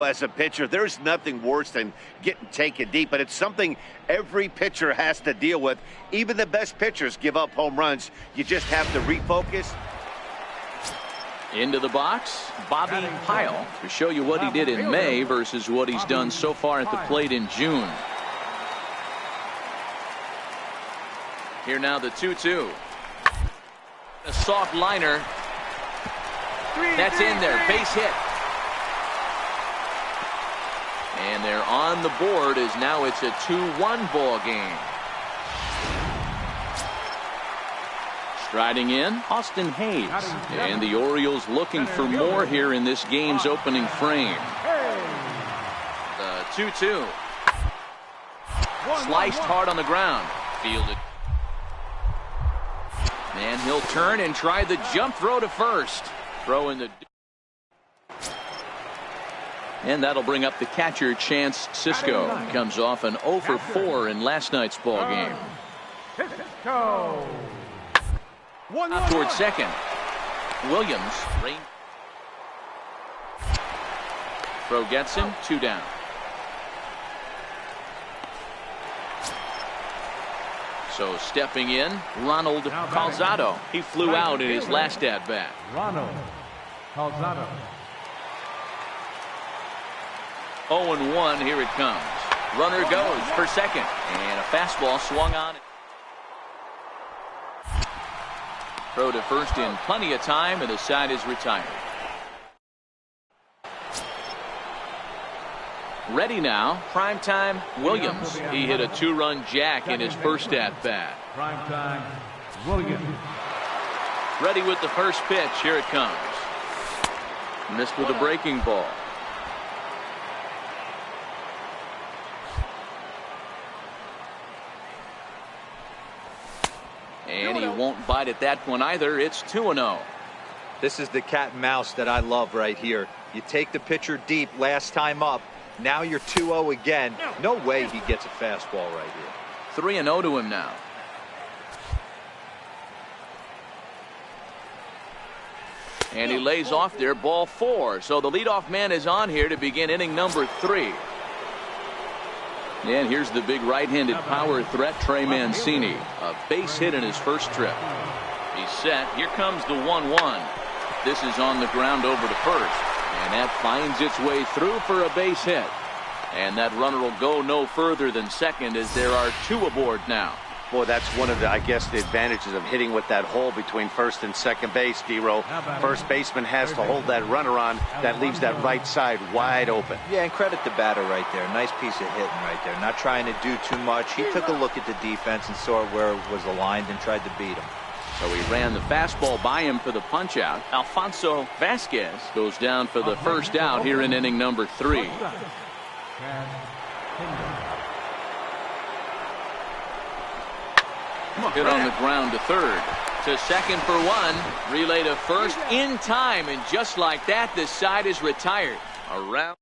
As a pitcher, there's nothing worse than getting taken deep, but it's something every pitcher has to deal with. Even the best pitchers give up home runs. You just have to refocus. Into the box, Bobby Pyle, to show you what he did in May versus what he's done so far at the plate in June. Here now the 2-2. A soft liner. That's in there, base hit. And they're on the board as now it's a 2-1 ball game. Striding in, Austin Hayes. And the Orioles looking for more here in this game's opening frame. The 2-2. Sliced hard on the ground. Fielded. And he'll turn and try the jump throw to first. Throw in the... And that'll bring up the catcher, Chance Cisco. Comes off an 0 for 4 in last night's ball game. Out towards second. Williams. Throw gets him. 2 down. So stepping in, Ronald Calzado. He flew out in his last at-bat. Ronald Calzado. 0-1, here it comes. Runner goes for second. And a fastball swung on. Throw to first in plenty of time, and the side is retired. Ready now, primetime Williams. He hit a 2-run jack in his first at-bat. Primetime Williams. Ready with the first pitch. Here it comes. Missed with a breaking ball. And he won't bite at that one either. It's 2-0. This is the cat and mouse that I love right here. You take the pitcher deep last time up. Now you're 2-0 again. No way he gets a fastball right here. 3-0 to him now. And he lays off there, ball 4. So the leadoff man is on here to begin inning number 3. And here's the big right-handed power threat, Trey Mancini. A base hit in his first trip. He's set. Here comes the 1-1. This is on the ground over to first. And that finds its way through for a base hit. And that runner will go no further than second as there are 2 aboard now. Boy, that's one of the, I guess, the advantages of hitting with that hole between first and second base, D-Row. First baseman has to hold that runner on. That leaves that right side wide open. Yeah, and credit the batter right there. Nice piece of hitting right there. Not trying to do too much. He took a look at the defense and saw where it was aligned and tried to beat him. So he ran the fastball by him for the punch out. Alfonso Vasquez goes down for the first out here in inning number 3. Hit on the ground to third. To second for 1. Relay to first in time. And just like that, the side is retired. Around.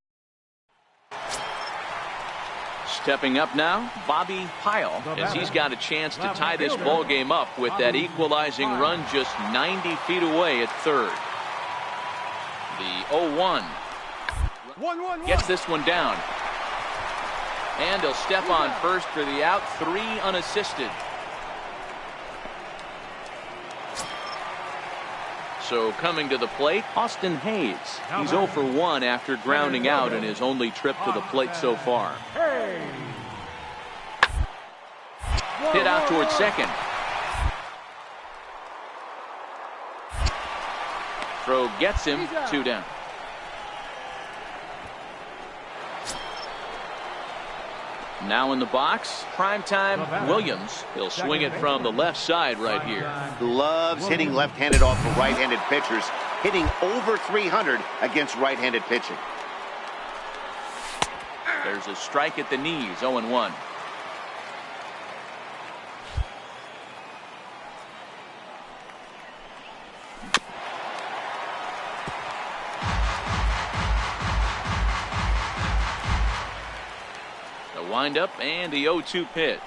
Stepping up now, Bobby Pyle, as he's got a chance to tie this ball game up with that equalizing run just 90 feet away at third. The 0-1. Gets this one down. And he'll step on first for the out. 3 unassisted. So coming to the plate, Austin Hayes. He's 0 for 1 after grounding out in his only trip to the plate so far. Hit out towards second. Throw gets him. 2 down. Now in the box, primetime Williams. He'll swing it from the left side right here. Loves hitting left-handed off of right-handed pitchers. Hitting over 300 against right-handed pitching. There's a strike at the knees. 0-1. Wind up and the 0-2 pitch.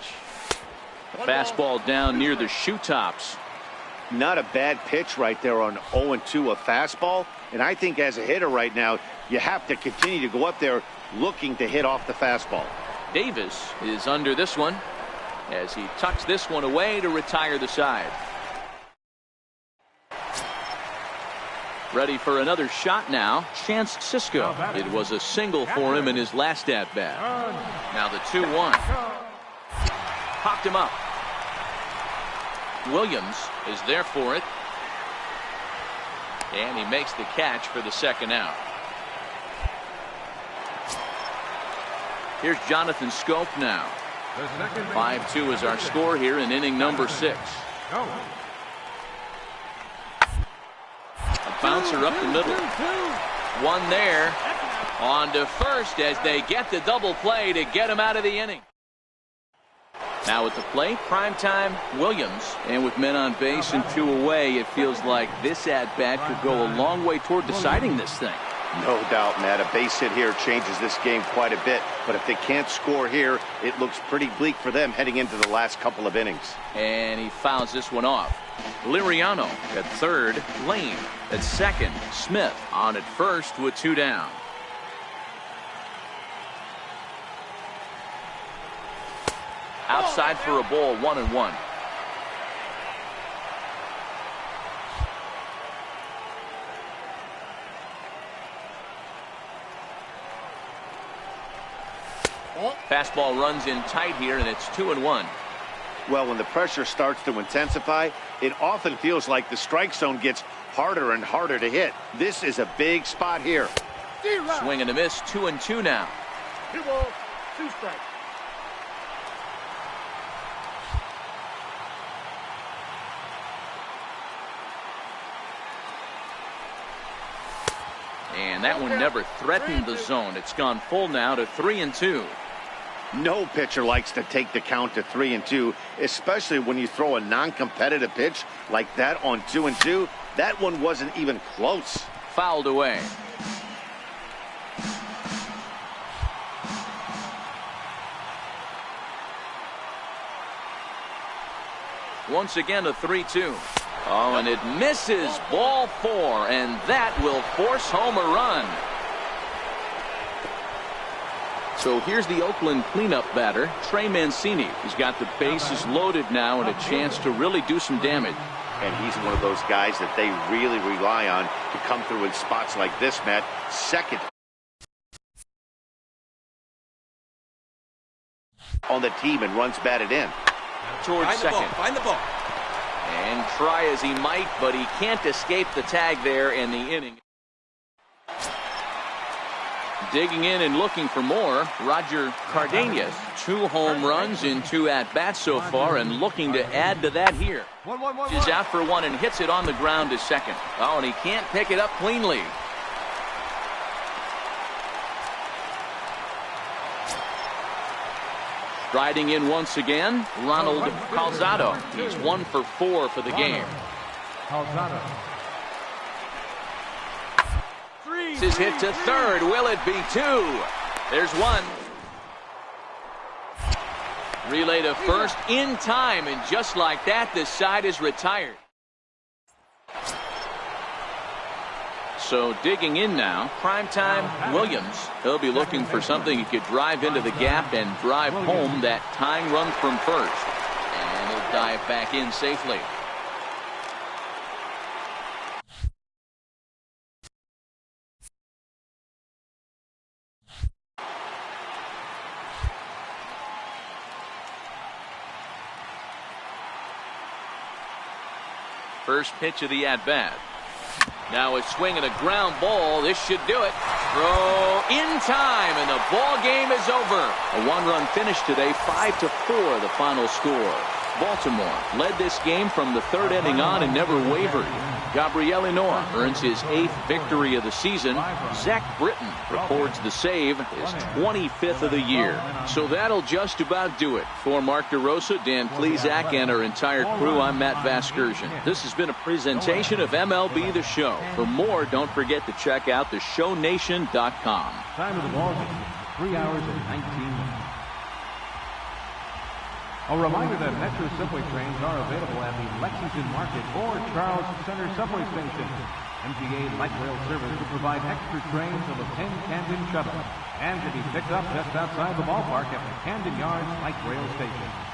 A fastball down near the shoe tops. Not a bad pitch right there on 0-2, a fastball. And I think as a hitter right now, you have to continue to go up there looking to hit off the fastball. Davis is under this one as he tucks this one away to retire the side. Ready for another shot now, Chance Sisco. It was a single for him in his last at-bat. Now the 2-1. Popped him up. Williams is there for it. And he makes the catch for the second out. Here's Jonathan Scope now. 5-2 is our score here in inning number 6. A bouncer up the middle. One there. On to first as they get the double play to get him out of the inning. Now at the plate, primetime Williams. And with men on base and 2 away, it feels like this at-bat could go a long way toward deciding this thing. No doubt, Matt. A base hit here changes this game quite a bit. But if they can't score here, it looks pretty bleak for them heading into the last couple of innings. And he fouls this one off. Liriano at third. Lane at second. Smith on at first with 2 down. Outside for a ball, 1-1. Fastball runs in tight here, and it's 2-1. Well, when the pressure starts to intensify, it often feels like the strike zone gets harder and harder to hit. This is a big spot here. Swing and a miss, 2-2 now. 2 balls, 2 strikes. And that one never threatened the zone. It's gone full now to 3-2. No pitcher likes to take the count to 3-2, especially when you throw a non-competitive pitch like that on 2-2. That one wasn't even close. Fouled away. Once again a 3-2. Oh, and it misses. Ball 4, and that will force home a run. So here's the Oakland cleanup batter, Trey Mancini. He's got the bases loaded now and a chance to really do some damage. And he's one of those guys that they really rely on to come through in spots like this, Matt. Second on the team and runs batted in. Towards second. Find the ball. And try as he might, but he can't escape the tag there in the inning. Digging in and looking for more, Roger Cardenas. 2 home runs in 2 at-bats so far and looking to add to that here. He's out for 1 and hits it on the ground to second. Oh, and he can't pick it up cleanly. Riding in once again, Ronald Calzado. He's 1 for 4 for the game. It's his hit to third. Will it be 2? There's 1. Relay to first in time, and just like that, this side is retired. So digging in now, primetime Williams. He'll be looking for something he could drive into the gap and drive home that tying run from first. And he'll dive back in safely. First pitch of the at-bat. Now a swing and a ground ball. This should do it. Throw in time, and the ball game is over. A 1-run finish today, 5-4 the final score. Baltimore led this game from the 3rd inning on and never wavered. Gabriel Ynoa earns his 8th victory of the season. Zach Britton records the save, his 25th of the year. So that'll just about do it. For Mark DeRosa, Dan Plesac, and our entire crew, I'm Matt Vasgersian. This has been a presentation of MLB The Show. For more, don't forget to check out theshownation.com. Time of the ball game, 3 hours and 19 minutes. A reminder that Metro subway trains are available at the Lexington Market or Charles Center subway station. MTA Light Rail Service will provide extra trains on the Penn Camden Shuttle and to be picked up just outside the ballpark at the Camden Yards Light Rail Station.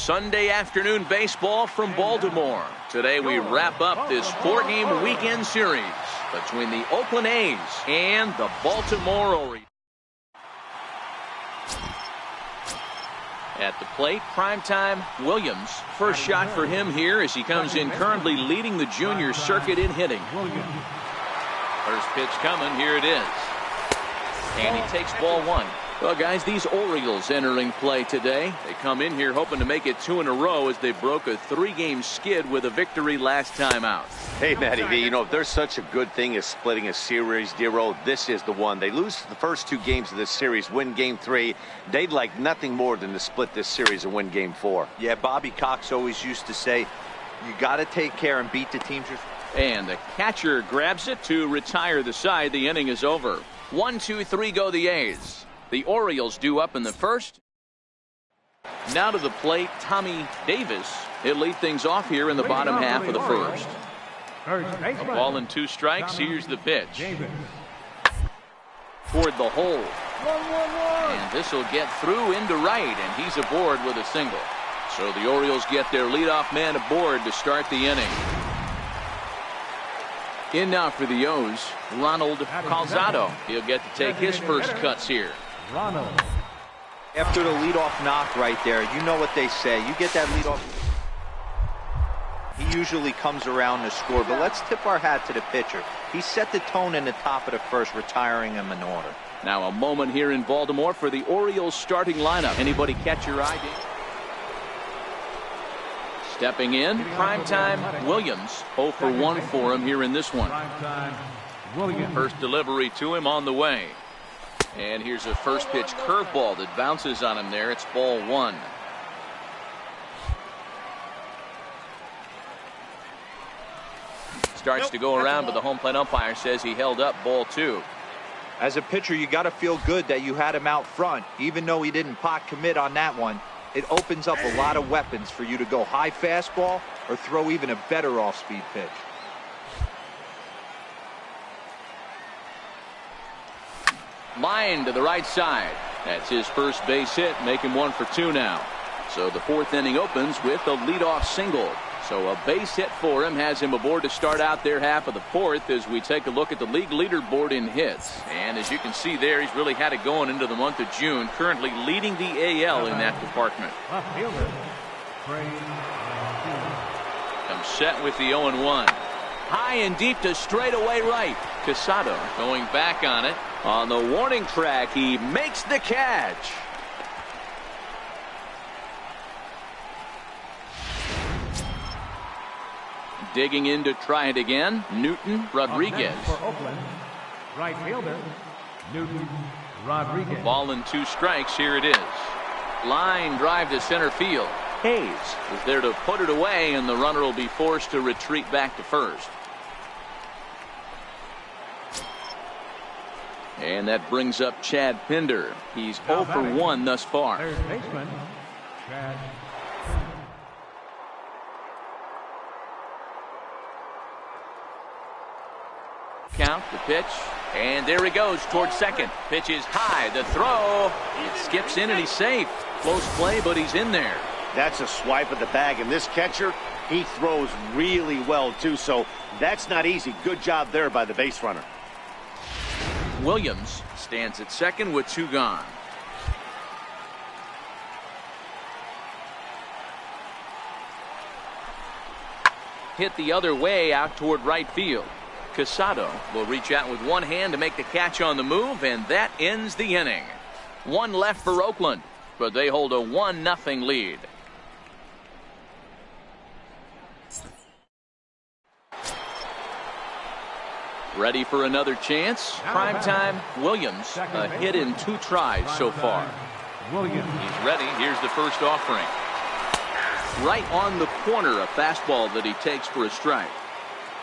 Sunday afternoon baseball from Baltimore. Today we wrap up this 4-game weekend series between the Oakland A's and the Baltimore Orioles. At the plate, primetime Williams. First shot for him here as he comes in currently leading the junior circuit in hitting. First pitch coming, here it is. And he takes ball one. Well, guys, these Orioles entering play today. They come in here hoping to make it 2 in a row as they broke a 3-game skid with a victory last time out. Hey, Matty V, you know, if there's such a good thing as splitting a series, Dero, this is the one. They lose the first 2 games of this series, win Game 3. They'd like nothing more than to split this series and win Game 4. Yeah, Bobby Cox always used to say, you got to take care and beat the teams. And the catcher grabs it to retire the side. The inning is over. 1, 2, 3 go the A's. The Orioles due up in the first. Now to the plate, Tommy Davis. He'll lead things off here in the bottom half of the first. A ball and 2 strikes. Here's the pitch. Toward the hole. And this will get through into right, and he's aboard with a single. So the Orioles get their leadoff man aboard to start the inning. In now for the O's, Ronald Calzado. He'll get to take his first cuts here. After the leadoff knock right there, you know what they say. You get that leadoff. He usually comes around to score, but let's tip our hat to the pitcher. He set the tone in the top of the first, retiring him in order. Now a moment here in Baltimore for the Orioles starting lineup. Anybody catch your eye? Stepping in, primetime Williams. 0 for 1 for him here in this one. First delivery to him on the way. And here's a first pitch curveball that bounces on him there. It's ball 1. Starts to go around, but the home plate umpire says he held up ball 2. As a pitcher, you got to feel good that you had him out front. Even though he didn't pot commit on that one, it opens up a lot of weapons for you to go high fastball or throw even a better off-speed pitch. Line to the right side. That's his first base hit, making 1 for 2 now. So the 4th inning opens with a leadoff single. So a base hit for him has him aboard to start out their half of the 4th as we take a look at the league leaderboard in hits. And as you can see there, he's really had it going into the month of June, currently leading the AL in that department. Comes set with the 0-1. High and deep to straightaway right. Casado going back on it. On the warning track, he makes the catch. Digging in to try it again, Newton Rodriguez. For Oakland, right fielder, Newton Rodriguez. Ball and 2 strikes, here it is. Line drive to center field. Hayes is there to put it away, and the runner will be forced to retreat back to first. And that brings up Chad Pinder. He's 0 for 1 thus far. Third baseman, Chad. Count, the pitch, and there he goes towards second. Pitch is high, the throw. It skips in and he's safe. Close play, but he's in there. That's a swipe of the bag, and this catcher, he throws really well too, so that's not easy. Good job there by the base runner. Williams stands at second with 2 gone. Hit the other way out toward right field. Casado will reach out with one hand to make the catch on the move, and that ends the inning. 1 left for Oakland, but they hold a 1-0 lead. Ready for another chance. Primetime Williams, a hit in 2 tries so far. He's ready. Here's the first offering. Right on the corner, a fastball that he takes for a strike.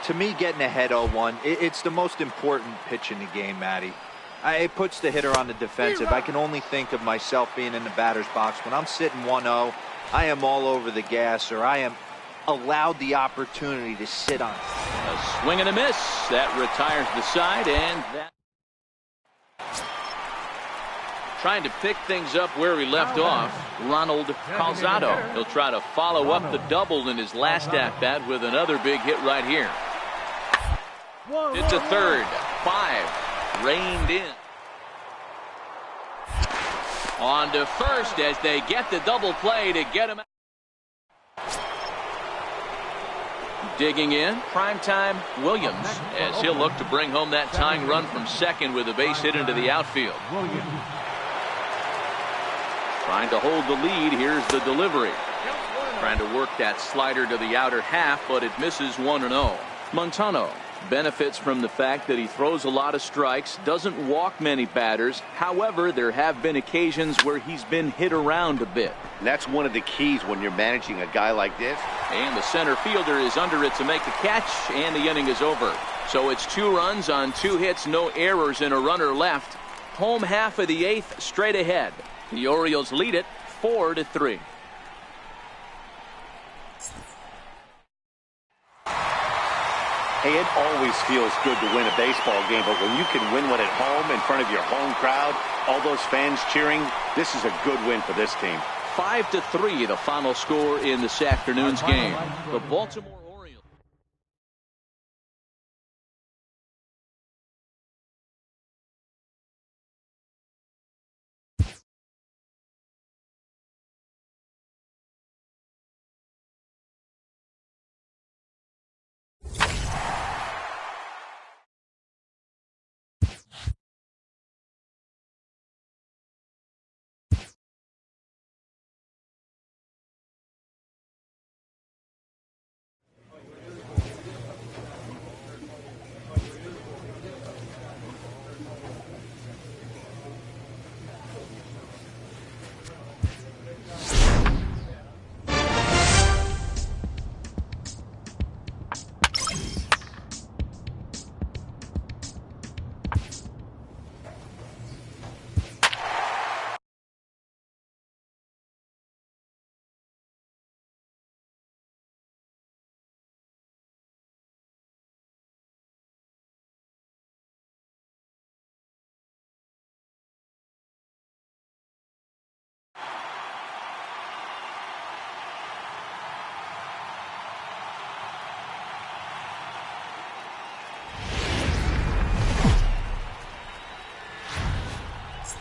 To me, getting ahead 0-1, it's the most important pitch in the game, Matty. It puts the hitter on the defensive. I can only think of myself being in the batter's box. When I'm sitting 1-0, I am all over the gas, or I am allowed the opportunity to sit on it. A swing and a miss. That retires the side, and that Trying to pick things up where he left off, Ronald Calzado. He'll try to follow up the double in his last at-bat with another big hit right here. Hit to third. 5. Reined in. On to first as they get the double play to get him out. Digging in, primetime Williams, as he'll look to bring home that tying run from second with a base hit into the outfield. Trying to hold the lead. Here's the delivery. Trying to work that slider to the outer half, but it misses 1-0. Montano benefits from the fact that he throws a lot of strikes, doesn't walk many batters. However, there have been occasions where he's been hit around a bit. And that's one of the keys when you're managing a guy like this. And the center fielder is under it to make the catch, and the inning is over. So it's 2 runs on 2 hits, no errors, and a runner left. Home half of the 8th straight ahead. The Orioles lead it 4-3. Hey, it always feels good to win a baseball game, but when you can win one at home in front of your home crowd, all those fans cheering, this is a good win for this team. 5-3, the final score in this afternoon's game. The Baltimore Orioles.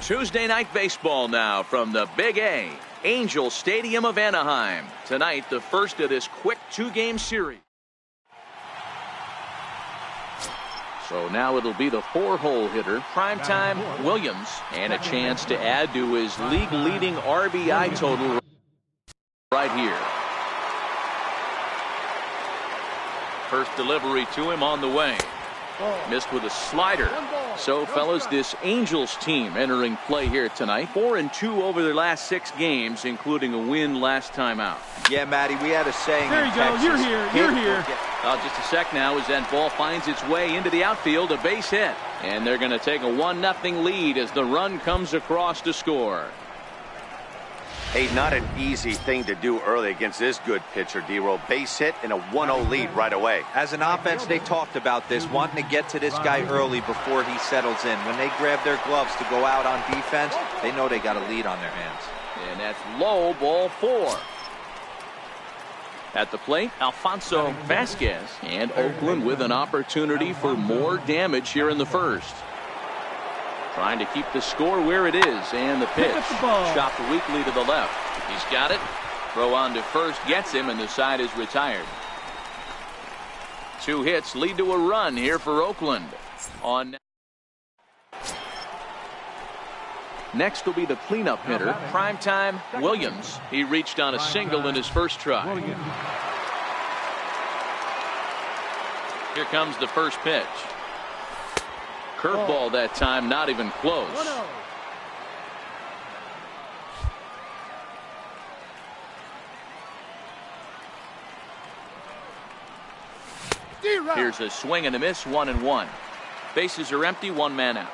Tuesday night baseball now from the Big A, Angel Stadium of Anaheim. Tonight, the first of this quick 2-game series. So now it'll be the 4-hole hitter, primetime Williams, and a chance to add to his league-leading RBI total right here. First delivery to him on the way. Missed with a slider. So, fellas, this Angels team entering play here tonight. 4-2 over their last 6 games, including a win last time out. Yeah, Matty, we had a saying There in you go. Texas. You're here. You're here. Just a sec now as that ball finds its way into the outfield, a base hit. And they're going to take a 1-0 lead as the run comes across to score. Hey, not an easy thing to do early against this good pitcher, D-Roll. Base hit and a 1-0 lead right away. As an offense, they talked about this, wanting to get to this guy early before he settles in. When they grab their gloves to go out on defense, they know they got a lead on their hands. And that's low, ball 4. At the plate, Alfonso Vasquez, and Oakland with an opportunity for more damage here in the first. Trying to keep the score where it is, and the pitch chopped weakly to the left. He's got it. Throw on to first gets him, and the side is retired. 2 hits lead to a run here for Oakland. On next will be the cleanup hitter, primetime Williams. He reached on a single in his first try. Here comes the first pitch. Curveball that time, not even close. Here's a swing and a miss, 1-1. Bases are empty, 1 man out.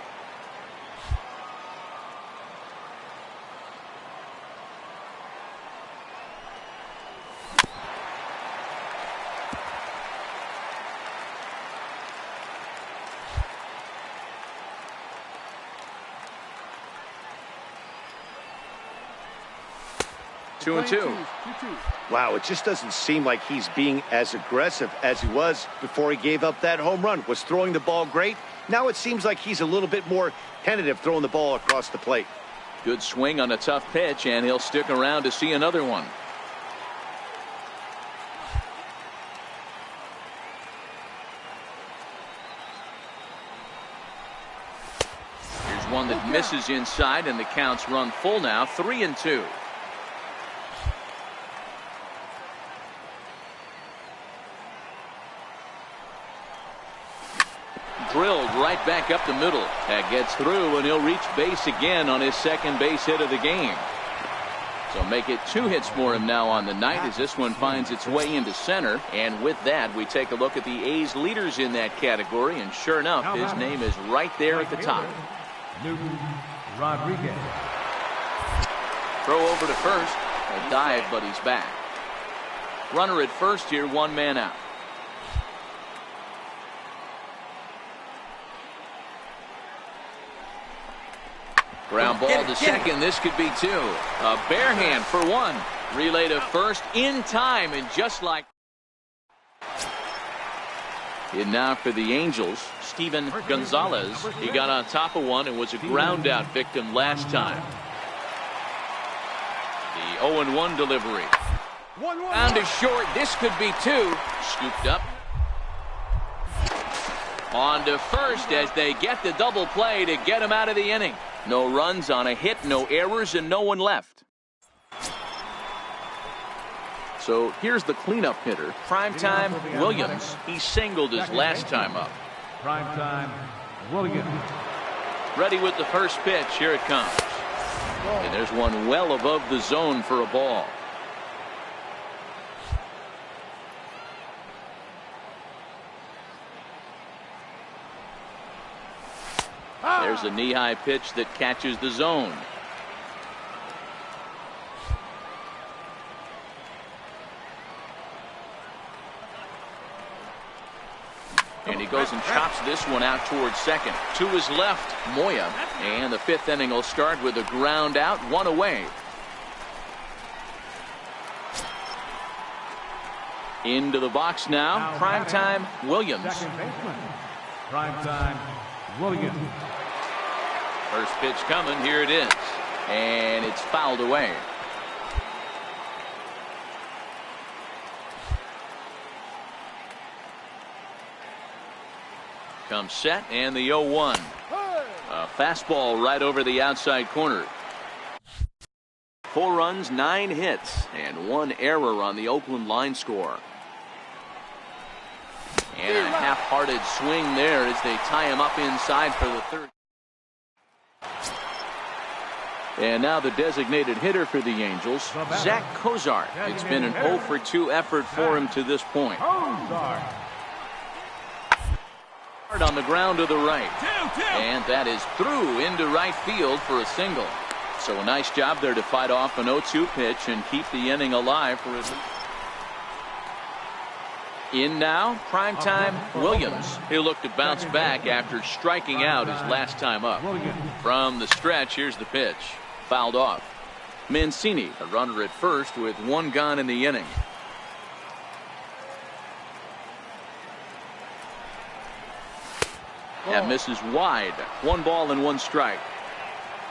2-2. Wow, it just doesn't seem like he's being as aggressive as he was before he gave up that home run. Was throwing the ball great. Now it seems like he's a little bit more tentative throwing the ball across the plate. Good swing on a tough pitch, and he'll stick around to see another one. Here's one that misses inside, and the count's run full now, 3-2. Drilled right back up the middle. That gets through, and he'll reach base again on his second base hit of the game. So make it 2 hits for him now on the night as this one finds its way into center. And with that, we take a look at the A's leaders in that category, and sure enough, his name is right there at the top. Newton Rodriguez. Throw over to first. A dive, but he's back. Runner at first here, 1 man out. Ground ball to second. This could be 2. A bare hand for 1. Relay to first in time, and just like. In now for the Angels, Steven Gonzalez. He got on top of one and was a ground out victim last time. The 0-1 delivery. Down to short. This could be 2. Scooped up. On to first as they get the double play to get him out of the inning. No runs on a hit, no errors, and no one left. So here's the cleanup hitter, Primetime Williams. He singled his last time up. Primetime Williams. Ready with the first pitch. Here it comes. And there's one well above the zone for a ball. There's a knee-high pitch that catches the zone. And he goes and chops this one out towards second. To his left, Moya. And the 5th inning will start with a ground out, 1 away. Into the box now, Primetime Williams. Second baseman. Primetime Williams. First pitch coming. Here it is. And it's fouled away. Comes set, and the 0-1. A fastball right over the outside corner. 4 runs, 9 hits, and 1 error on the Oakland line score. And a half-hearted swing there as they tie him up inside for the 3rd. And now the designated hitter for the Angels, Zach Cozart. It's been an 0-for-2 effort for him to this point. On the ground to the right. And that is through into right field for a single. So a nice job there to fight off an 0-2 pitch and keep the inning alive for his. In now, Primetime Williams. He'll look to bounce back after striking out his last time up. From the stretch, here's the pitch. Fouled off. Mancini, a runner at first with 1 gone in the inning. That misses wide. 1 ball and 1 strike.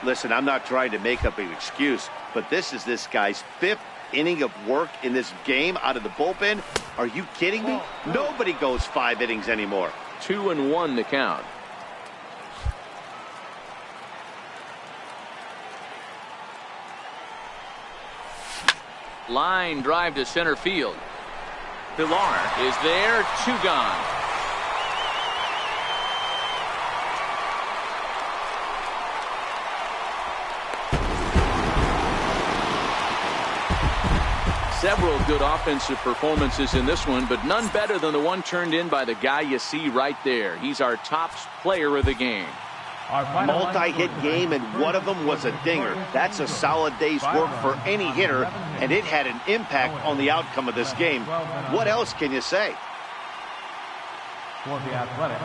Listen, I'm not trying to make up an excuse, but this is this guy's 5th inning of work in this game out of the bullpen. Are you kidding me? Nobody goes 5 innings anymore. 2-1 the count. Line drive to center field. Pilar is there. 2 gone. Several good offensive performances in this one, but none better than the one turned in by the guy you see right there. He's our top player of the game. Multi-hit game, and one of them was a dinger. That's a solid day's work for any hitter, and it had an impact on the outcome of this game. What else can you say? For the Athletics,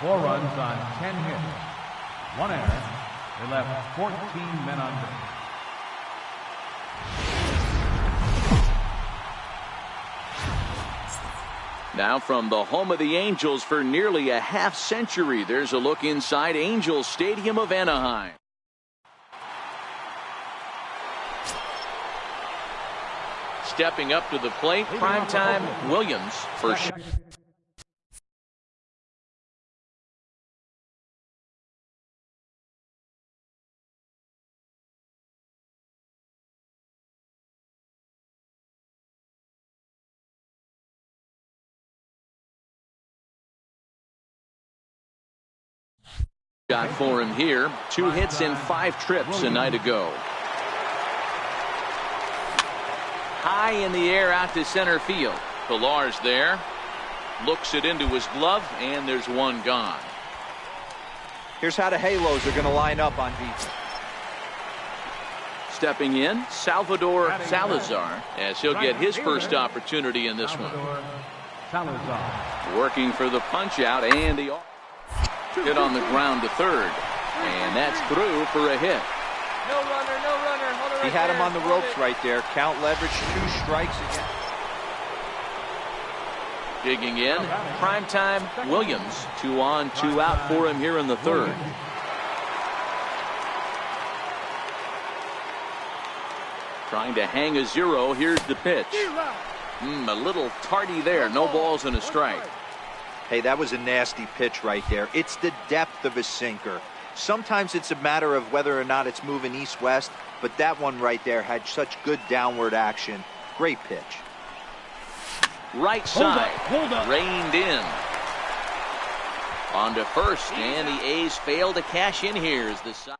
4 runs on 10 hits, 1 error. They left 14 men on base. Now from the home of the Angels for nearly a half century, there's a look inside Angels Stadium of Anaheim. Stepping up to the plate, primetime Williams for shot for him here. 2 hits in 5 trips a night ago. High in the air out to center field. Pillar's there. Looks it into his glove, and there's one gone. Here's how the Halos are going to line up on defense. Stepping in, Salvador Salazar, as he'll get his first opportunity in this one. Working for the punch out, and the hit on the ground to third. And that's through for a hit. No runner, no runner. Hold it right He had him there. on the ropes right there. Count leverage, 2 strikes again. Digging in, primetime Williams. 2 on, 2 out for him here in the third. Trying to hang a 0. Here's the pitch. A little tardy there. No balls and a strike. Hey, that was a nasty pitch right there. It's the depth of a sinker. Sometimes it's a matter of whether or not it's moving east-west, but that one right there had such good downward action. Great pitch. Right side, hold up. reined in. On to first, and the A's fail to cash in here as the side.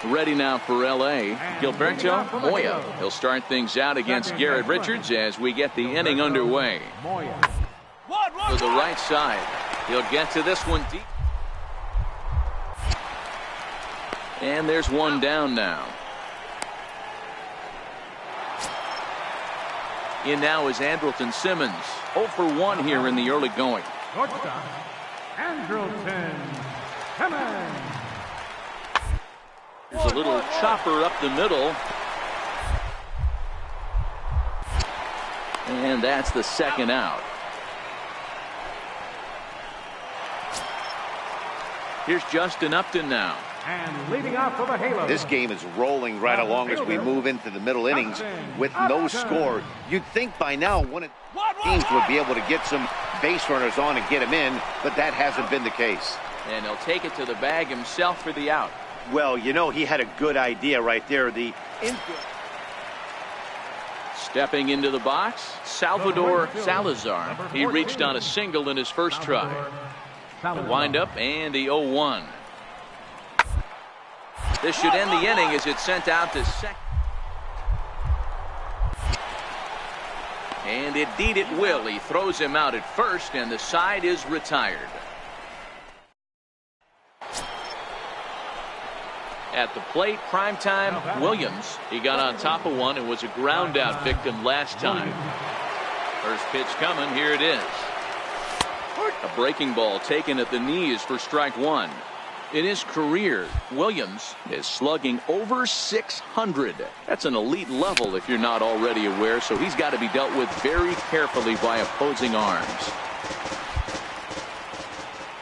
Ready now for L.A., Gilberto Moya. He'll start things out against Garrett Richards as we get the inning underway. To the right side. He'll get to this one deep. And there's one down now. In now is Andrelton Simmons. 0 for 1 here in the early going. Shortstop, Andrelton Simmons. There's a little chopper up the middle. And that's the second out. Here's Justin Upton now. And leading off for the Halos. This game is rolling right along as we move into the middle innings with no score. You'd think by now one of the teams would be able to get some base runners on and get him in, but that hasn't been the case. And he'll take it to the bag himself for the out. Well, you know, he had a good idea right there. Stepping into the box, Salvador Salazar. He reached on a single in his first try. The windup and the 0-1. This should end the inning as it's sent out to second. And indeed it will. He throws him out at first, and the side is retired. At the plate, primetime Williams. He got on top of one and was a ground out victim last time. First pitch coming. Here it is. A breaking ball taken at the knees for strike 1. In his career, Williams is slugging over 600. That's an elite level if you're not already aware, so he's got to be dealt with very carefully by opposing arms.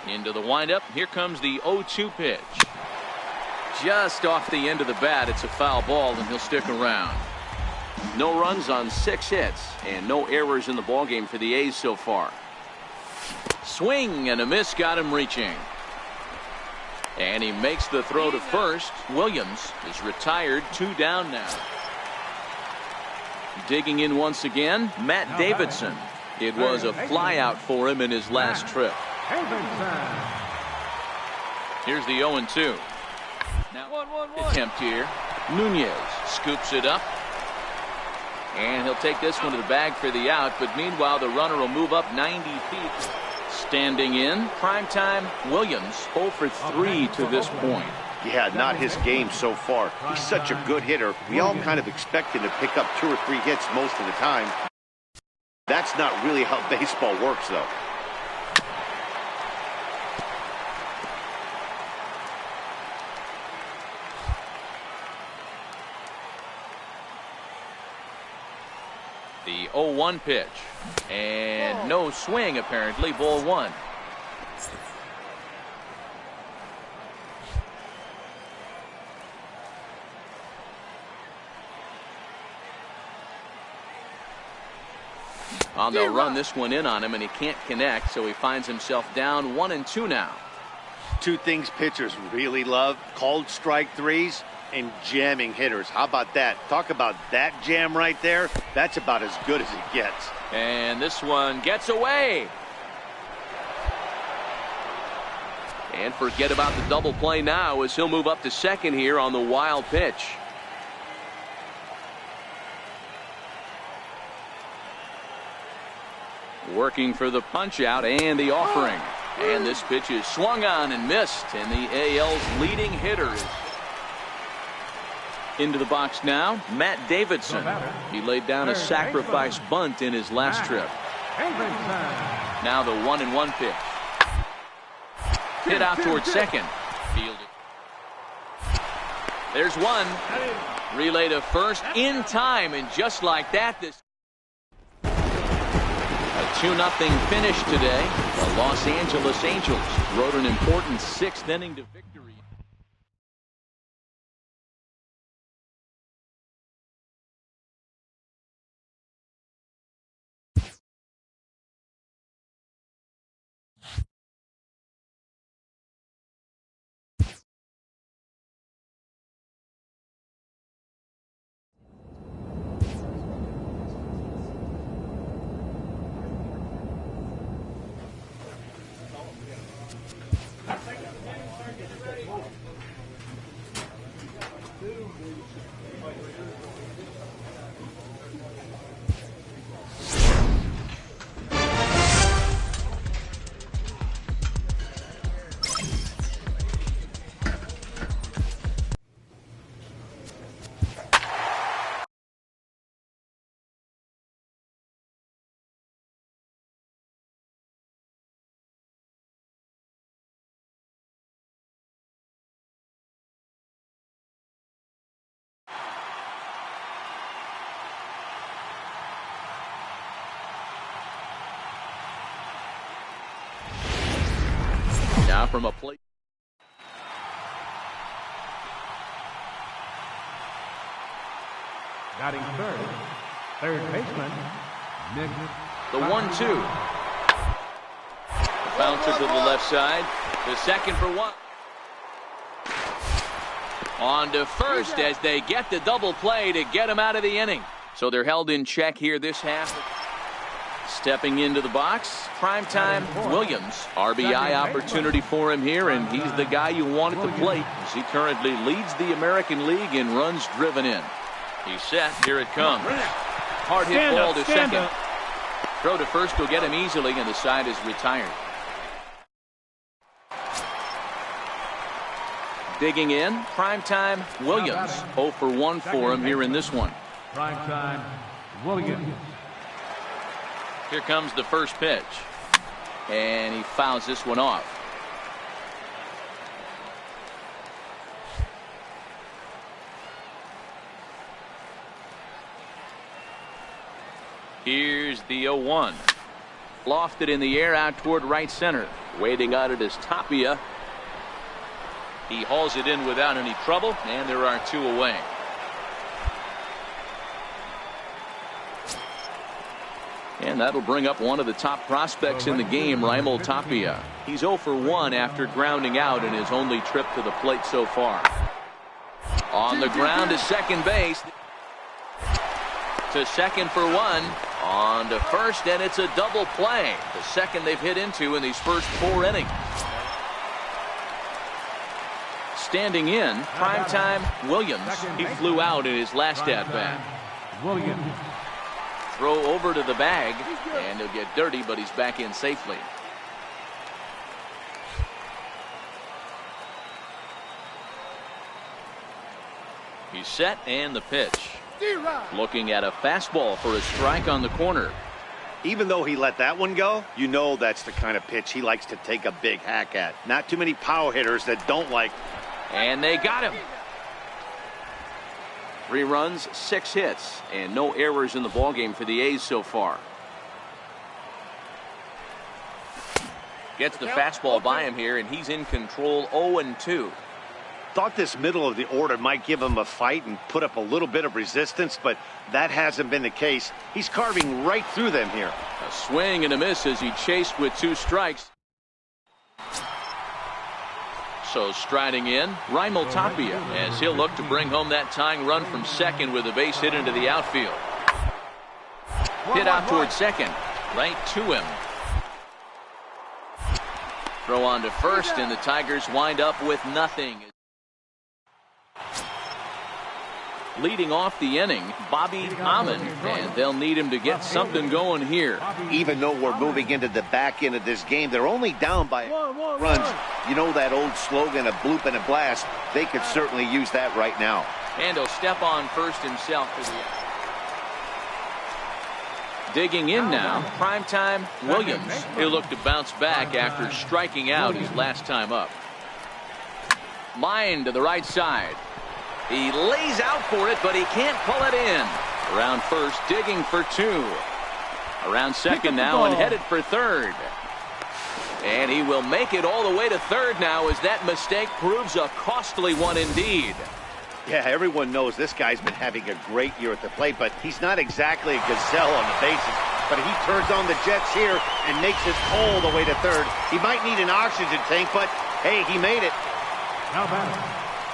Into the windup. Here comes the 0-2 pitch. Just off the end of the bat. It's a foul ball, and he'll stick around. No runs on 6 hits, and no errors in the ballgame for the A's so far. Swing and a miss got him reaching. And he makes the throw to first. Williams is retired. 2 down now. Digging in once again, Matt Davidson. It was a flyout for him in his last trip. Here's the 0-2. Now, attempt here. Nunez scoops it up. And he'll take this one to the bag for the out. But meanwhile, the runner will move up 90 feet. Standing in, primetime Williams 0 for 3 to this point. Yeah, not his game so far. He's such a good hitter. We all kind of expect him to pick up 2 or 3 hits most of the time. That's not really how baseball works, though. The 0-1 pitch. And no swing, apparently. Ball 1. They'll run this one in on him, and he can't connect, so he finds himself down 1-2 now. Two things pitchers really love: called strike threes and jamming hitters. How about that? Talk about that jam right there. That's about as good as it gets. And this one gets away. And forget about the double play now, as he'll move up to second here on the wild pitch. Working for the punch out and the offering. And this pitch is swung on and missed. And the AL's leading hitter is into the box now. Matt Davidson. He laid down a sacrifice bunt in his last trip. Now the 1-1 pitch. Hit out towards second. Fielded. There's one. Relay to first in time. And just like that, this a 2-0 finish today. The Los Angeles Angels rode an important 6th inning to victory. Now from a plate. Batting third baseman, Nick. The 1-2. Bouncer to the left side. The second for one. On to first as they get the double play to get him out of the inning. So they're held in check here this half. Stepping into the box, primetime Williams. RBI opportunity for him here, and he's the guy you want at the plate as he currently leads the American League in runs driven in. He's set. Here it comes. Hard hit ball to second. Throw to first will get him easily, and the side is retired. Digging in, primetime Williams. 0 for 1 for him here in this one. Primetime Williams. Here comes the first pitch. And he fouls this one off. Here's the 0-1. Lofted in the air out toward right center. Waiting on it is Tapia. He hauls it in without any trouble, and there are 2 away. And that'll bring up one of the top prospects in the game, Raimel Tapia. He's 0 for 1 after grounding out in his only trip to the plate so far. On the ground to second base. To second for 1. On to first, and it's a double play. The second they've hit into in these first 4 innings. Standing in, primetime Williams. He flew out in his last at-bat. Williams. Throw over to the bag, and he'll get dirty, but he's back in safely. He's set, and the pitch. Looking at a fastball for a strike on the corner. Even though he let that one go, you know that's the kind of pitch he likes to take a big hack at. Not too many power hitters that don't like. And they got him. 3 runs, 6 hits, and no errors in the ballgame for the A's so far. Gets the fastball by him here, and he's in control 0-2. Thought this middle of the order might give him a fight and put up a little bit of resistance, but that hasn't been the case. He's carving right through them here. A swing and a miss as he chased with 2 strikes. So striding in, Raimel Tapia, as he'll look to bring home that tying run from second with a base hit into the outfield. Hit out towards second, right to him. Throw on to first, and the Tigers wind up with nothing. Leading off the inning, Bobby Amon, and they'll need him to get something going here. Even though we're moving into the back end of this game, they're only down by runs. You know that old slogan, a bloop and a blast. They could certainly use that right now. And he'll step on first himself for the... Digging in now, primetime Williams. He'll look to bounce back after striking out his last time up. Line to the right side. He lays out for it, but he can't pull it in. Around first, digging for 2. Around second now and headed for third. And he will make it all the way to third now as that mistake proves a costly one indeed. Yeah, everyone knows this guy's been having a great year at the plate, but he's not exactly a gazelle on the bases. But he turns on the jets here and makes it all the way to third. He might need an oxygen tank, but hey, he made it.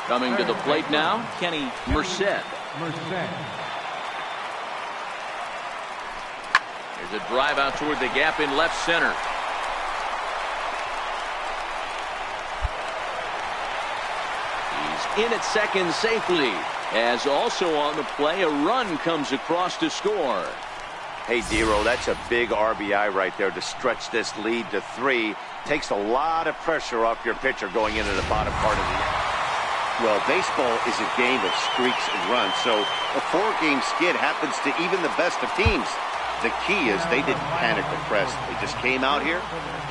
Coming to the plate now, Kenny Merced. There's a drive out toward the gap in left center. In at second safely, as also on the play a run comes across to score. Hey, Dero, that's a big RBI right there to stretch this lead to 3. Takes a lot of pressure off your pitcher going into the bottom part of the inning. Well, baseball is a game of streaks and runs, so a 4-game skid happens to even the best of teams. The key is they didn't panic or press. They just came out here,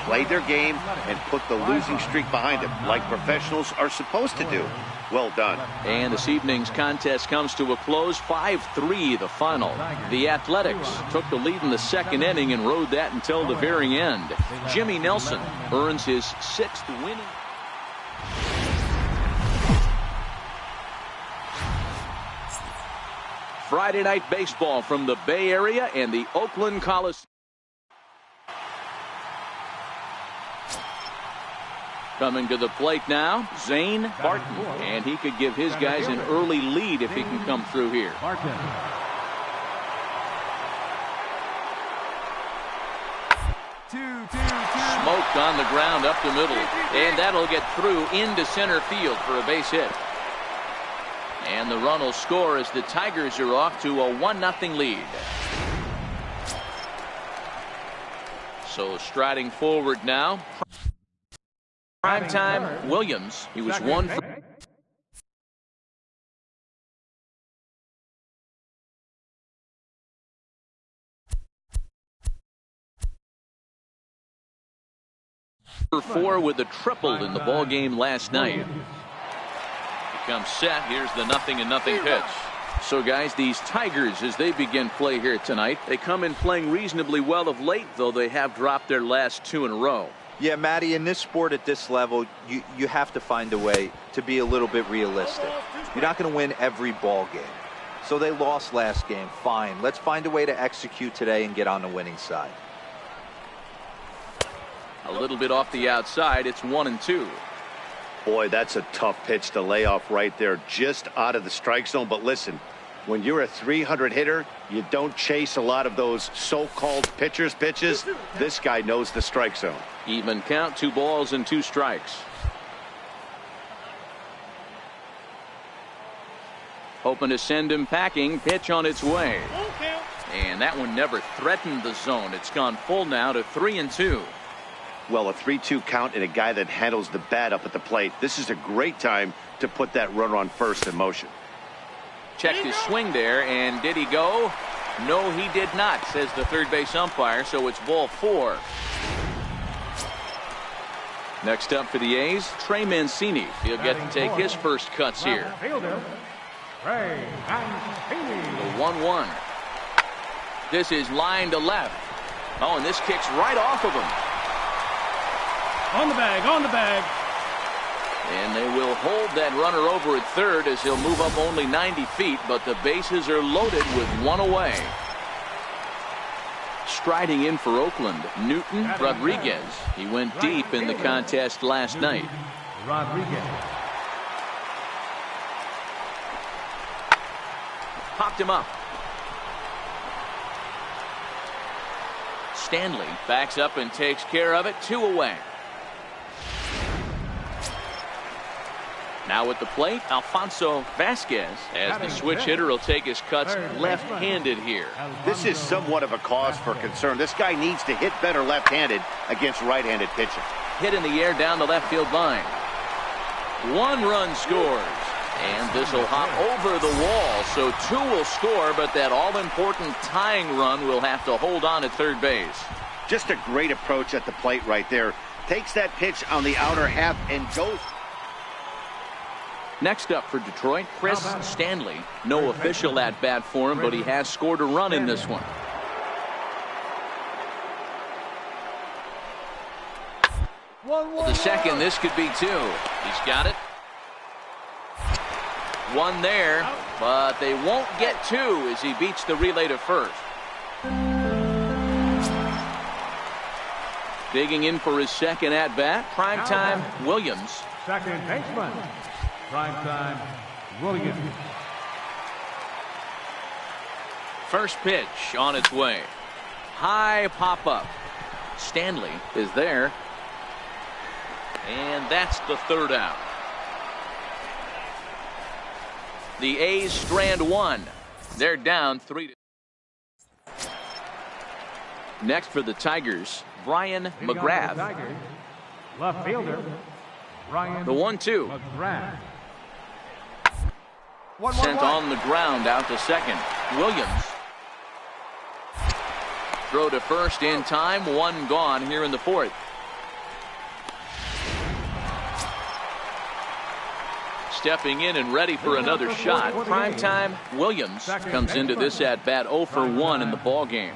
played their game, and put the losing streak behind them, like professionals are supposed to do. Well done. And this evening's contest comes to a close, 5-3 the final. The Athletics took the lead in the second inning and rode that until the very end. Jimmy Nelson earns his 6th winning. Friday night baseball from the Bay Area and the Oakland Coliseum. Coming to the plate now, Zane Barton, and he could give his guys an early lead if he can come through here. Smoked on the ground up the middle, and that'll get through into center field for a base hit. And the run will score as the Tigers are off to a 1-0 lead. So striding forward now, primetime Williams. He was 1 for 4 with a triple in the ball game last night. Comes set. Here's the 0-0 pitch. So guys, these Tigers, as they begin play here tonight, they come in playing reasonably well of late, though they have dropped their last 2 in a row. Yeah, Matty, in this sport at this level, you have to find a way to be a little bit realistic. You're not going to win every ball game. So they lost last game. Fine. Let's find a way to execute today and get on the winning side. A little bit off the outside. It's 1-2. Boy, that's a tough pitch to lay off right there, just out of the strike zone. But listen, when you're a 300 hitter, you don't chase a lot of those so-called pitchers' pitches. This guy knows the strike zone. Even count, 2 balls and 2 strikes. Hoping to send him packing. Pitch on its way. And that one never threatened the zone. It's gone full now to 3-2. Well, a 3-2 count and a guy that handles the bat up at the plate. This is a great time to put that runner on first in motion. Checked his swing there, and did he go? No, he did not, says the third base umpire, so it's ball 4. Next up for the A's, Trey Mancini. He'll get to take his first cuts here. Ray Mancini. The 1-1. This is line to left. Oh, and this kicks right off of him. On the bag, on the bag. And they will hold that runner over at third as he'll move up only 90 feet, but the bases are loaded with one away. Striding in for Oakland, Newton Rodriguez. He went deep in the contest last night. Rodriguez. Popped him up. Stanley backs up and takes care of it. 2 away. Now at the plate, Alfonso Vasquez, as the switch hitter will take his cuts left-handed here. This is somewhat of a cause for concern. This guy needs to hit better left-handed against right-handed pitching. Hit in the air down the left field line. 1 run scores. And this will hop over the wall, so 2 will score, but that all-important tying run will have to hold on at third base. Just a great approach at the plate right there. Takes that pitch on the outer half and goes. Next up for Detroit, Chris Stanley. No official at-bat for him, but he has scored a run in this one. The second, this could be 2. He's got it. 1 there, but they won't get 2 as he beats the relay to first. Digging in for his second at-bat, primetime Williams. Second baseman, primetime Williams. First pitch on its way. High pop-up. Stanley is there. And that's the third out. The A's strand 1. They're down 3. Next for the Tigers, Brian McGrath. Left fielder, Brian. The 1-2. McGrath. Sent on the ground out to second. Williams. Throw to first in time. 1 gone here in the 4th. Stepping in and ready for another shot. Primetime Williams comes into this at-bat 0 for 1 in the ball game.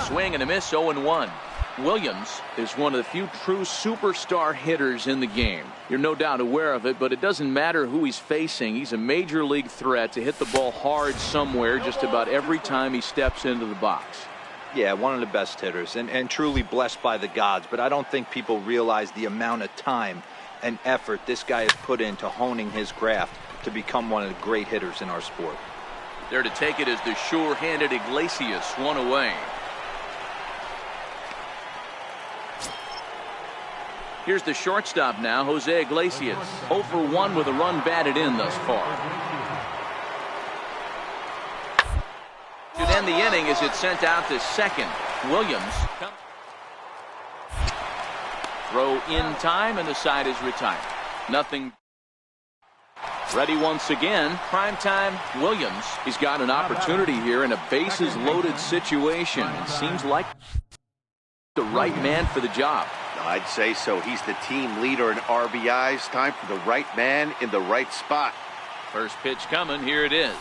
Swing and a miss, 0-1. Williams is one of the few true superstar hitters in the game. You're no doubt aware of it, but it doesn't matter who he's facing. He's a major league threat to hit the ball hard somewhere just about every time he steps into the box. Yeah, one of the best hitters and truly blessed by the gods, but I don't think people realize the amount of time and effort this guy has put into honing his craft to become one of the great hitters in our sport. There to take it is the sure-handed Iglesias, 1 away. Here's the shortstop now, Jose Iglesias. 0 for 1 with a run batted in thus far. Should end the inning as it's sent out to second. Williams. Throw in time, and the side is retired. Nothing. Ready once again. Primetime Williams. He's got an opportunity here in a bases-loaded situation. It seems like the right man for the job. I'd say so. He's the team leader in RBIs. Time for the right man in the right spot. First pitch coming. Here it is.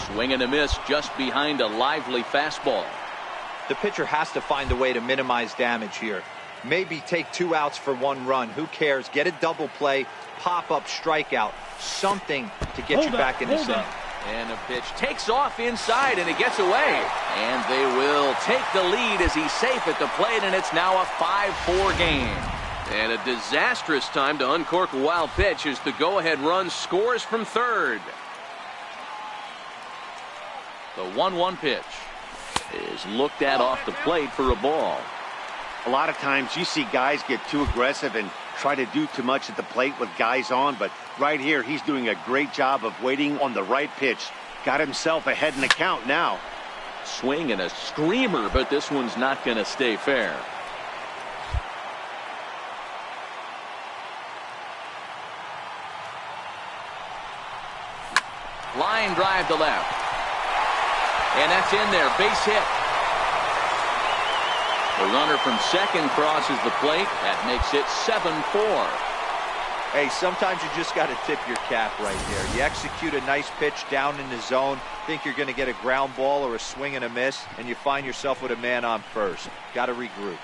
Swing and a miss just behind a lively fastball. The pitcher has to find a way to minimize damage here. Maybe take 2 outs for 1 run. Who cares? Get a double play, pop-up strikeout, something to get you back in this inning. And a pitch takes off inside, and it gets away. And they will take the lead as he's safe at the plate, and it's now a 5-4 game. And a disastrous time to uncork a wild pitch as the go-ahead run scores from third. The 1-1 pitch is looked at off the plate for a ball. A lot of times you see guys get too aggressive and try to do too much at the plate with guys on, but right here he's doing a great job of waiting on the right pitch. Got himself ahead in the count now. Swing and a screamer, but this one's not going to stay fair. Line drive to left. And that's in there, base hit. The runner from second crosses the plate. That makes it 7-4. Hey, sometimes you just got to tip your cap right there. You execute a nice pitch down in the zone, think you're going to get a ground ball or a swing and a miss, and you find yourself with a man on first. Got to regroup.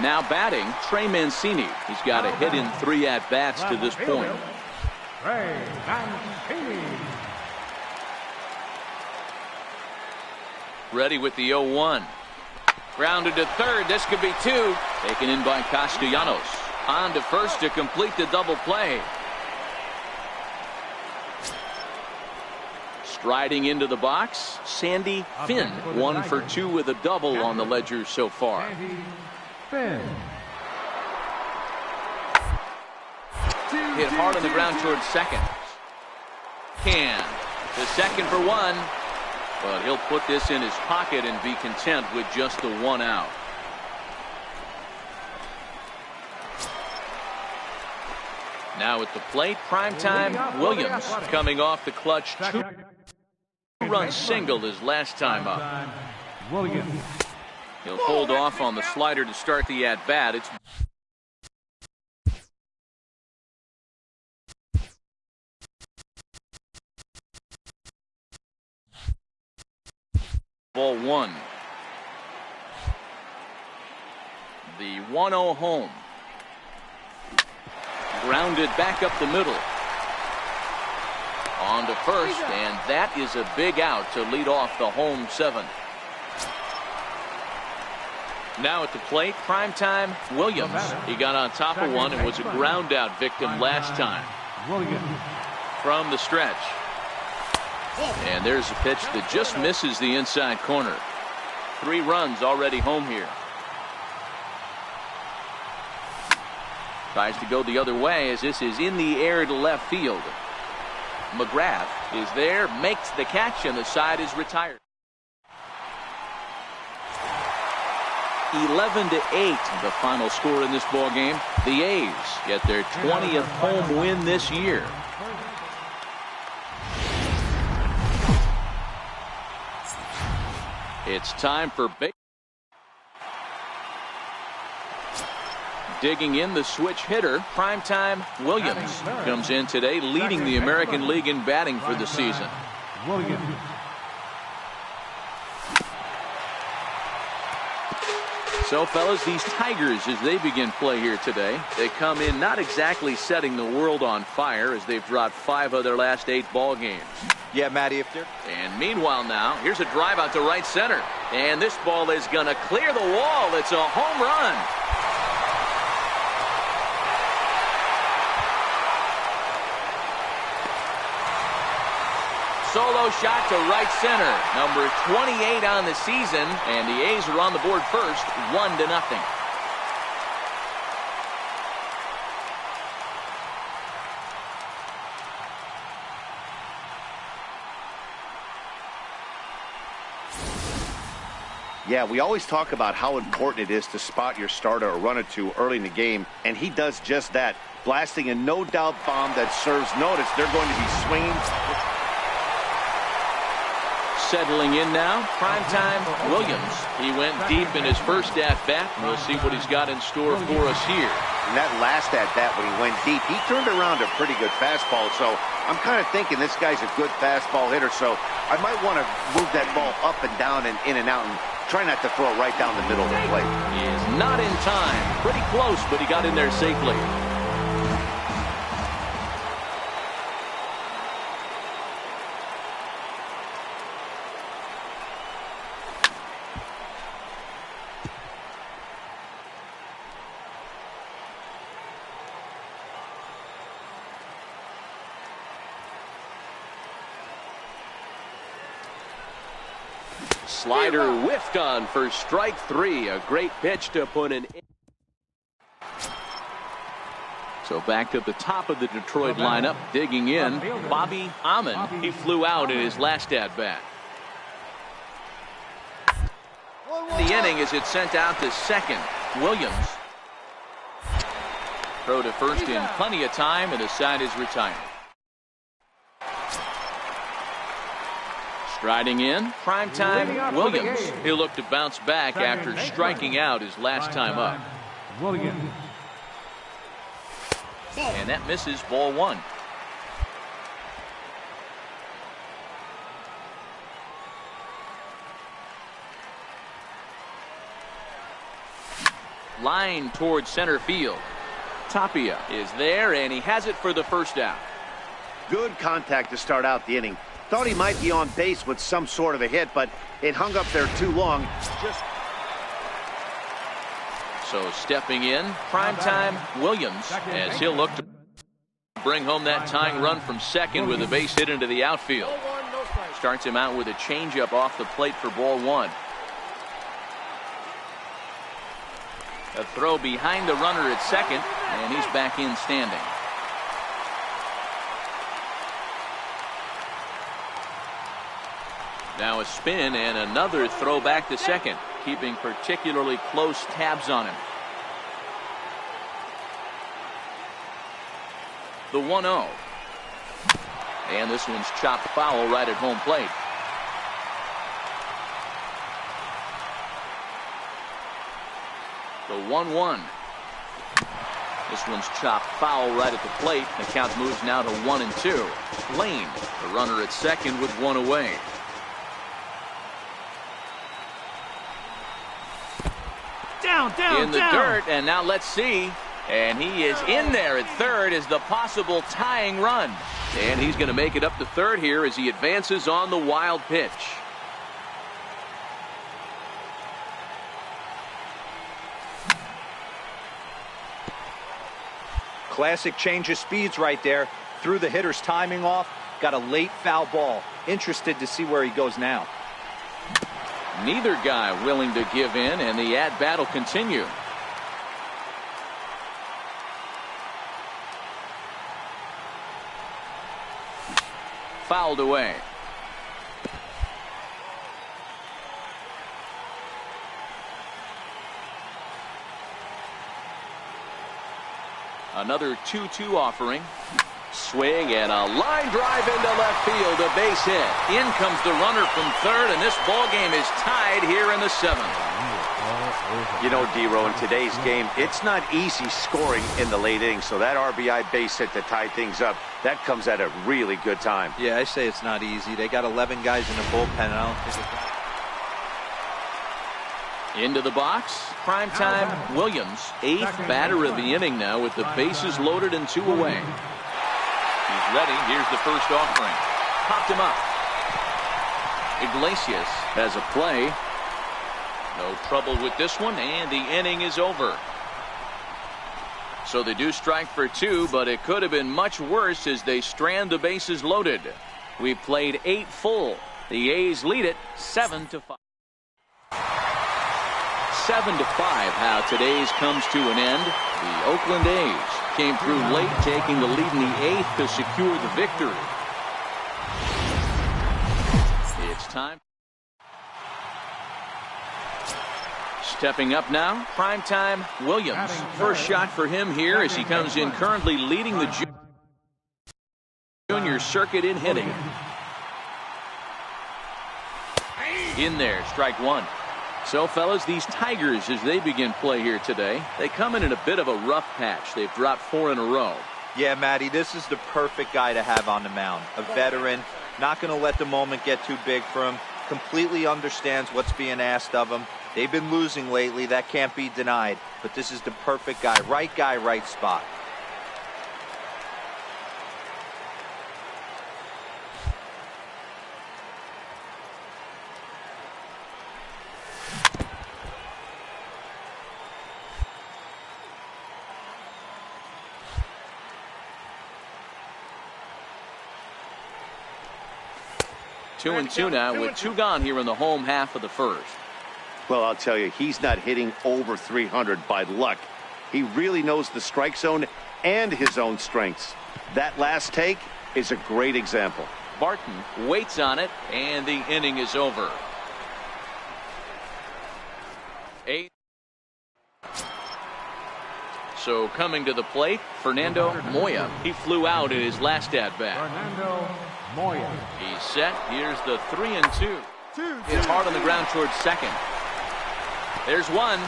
Now batting, Trey Mancini. He's got a hit in 3 at-bats to this point. Trey Mancini. Ready with the 0-1. Grounded to third. This could be 2. Taken in by Castellanos. On to first to complete the double play. Striding into the box, Sandy Finn. 1 for 2 with a double on the ledger so far. Finn. Hit hard on the ground towards second. Can. The second for 1. But he'll put this in his pocket and be content with just the 1 out. Now at the plate, primetime Williams coming off the clutch 2-run single his last time up. Williams. He'll hold off on the slider to start the at-bat. It's ball 1. The 1-0 home. Grounded back up the middle. On to first, and that is a big out to lead off the home 7th. Now at the plate, primetime Williams. He got on top of one and was a ground out victim last time. From the stretch. And there's a pitch that just misses the inside corner. 3 runs already home here. Tries to go the other way as this is in the air to left field. McGrath is there, makes the catch, and the side is retired. 11-8, the final score in this ball game. The A's get their 20th home win this year. It's time for big. Digging in the switch hitter, primetime Williams comes in today, leading the American League in batting for the season. Williams. So, fellas, these Tigers, as they begin play here today, they come in not exactly setting the world on fire as they've dropped 5 of their last 8 ball games. Yeah, Matty, if they're... And meanwhile now, here's a drive out to right center. And this ball is going to clear the wall. It's a home run. Solo shot to right center. Number 28 on the season. And the A's are on the board first, 1-0. Yeah, we always talk about how important it is to spot your starter or run it to early in the game, and he does just that, blasting a no-doubt bomb that serves notice. They're going to be swinging. Settling in now, primetime Williams. He went deep in his first at-bat. We'll see what he's got in store for us here. In that last at-bat when he went deep, he turned around a pretty good fastball, so I'm kind of thinking this guy's a good fastball hitter, so I might want to move that ball up and down and in and out and try not to throw it right down the middle of the plate. He is not in time. Pretty close, but he got in there safely. Slider whiffed on for strike 3. A great pitch to put an. So back to the top of the Detroit lineup, digging in, Bobby Amon. He flew out in his last at-bat. The inning as it's sent out to second. Williams. Throw to first in plenty of time, and the side is retired. Striding in, primetime Williams. He'll look to bounce back after striking out his last time up. Williams. And that misses, ball 1. Line towards center field. Tapia is there, and he has it for the first out. Good contact to start out the inning. Thought he might be on base with some sort of a hit, but it hung up there too long. So stepping in, primetime Williams, as he'll look to bring home that tying run from second with a base hit into the outfield. Starts him out with a changeup off the plate for ball 1. A throw behind the runner at second, and he's back in standing. Now a spin and another throw back to second, keeping particularly close tabs on him. The 1-0. And this one's chopped foul right at home plate. The 1-1. This one's chopped foul right at the plate. The count moves now to 1-2. Lane, the runner at second with one away. In the dirt, and now let's see. And he is in there at third as the possible tying run. And he's going to make it up to third here as he advances on the wild pitch. Classic change of speeds right there. Threw the hitter's timing off. Got a late foul ball. Interested to see where he goes now. Neither guy willing to give in, and the at-bat will continue. Fouled away. Another 2-2 offering. Swing and a line drive into left field, a base hit. In comes the runner from third, and this ball game is tied here in the 7th. You know, D-Row, in today's game, it's not easy scoring in the late innings, so that RBI base hit to tie things up, that comes at a really good time. Yeah, I say it's not easy. They got 11 guys in the bullpen, and I don't think it's... Into the box, primetime Williams, 8th batter of the inning now with the bases loaded and 2 away. He's ready. Here's the first offering. Popped him up. Iglesias has a play. No trouble with this one, and the inning is over. So they do strike for 2, but it could have been much worse as they strand the bases loaded. We've played 8 full. The A's lead it 7-5. 7-5, how today's comes to an end. The Oakland A's came through late, taking the lead in the 8th to secure the victory. It's time. Stepping up now, primetime Williams. First shot for him here as he comes in currently leading the junior circuit in hitting. In there, strike 1. So, fellas, these Tigers, as they begin play here today, they come in a bit of a rough patch. They've dropped 4 in a row. Yeah, Matty, this is the perfect guy to have on the mound. A veteran, not going to let the moment get too big for him, completely understands what's being asked of him. They've been losing lately. That can't be denied. But this is the perfect guy, right spot. Two and two now with 2 gone here in the home half of the first. Well, I'll tell you, he's not hitting over 300 by luck. He really knows the strike zone and his own strengths. That last take is a great example. Barton waits on it, and the inning is over. 8. So coming to the plate, Fernando Moya. He flew out in his last at-bat. Fernando Moya. He's set. Here's the 3-2. Hit hard on the ground towards second. There's one.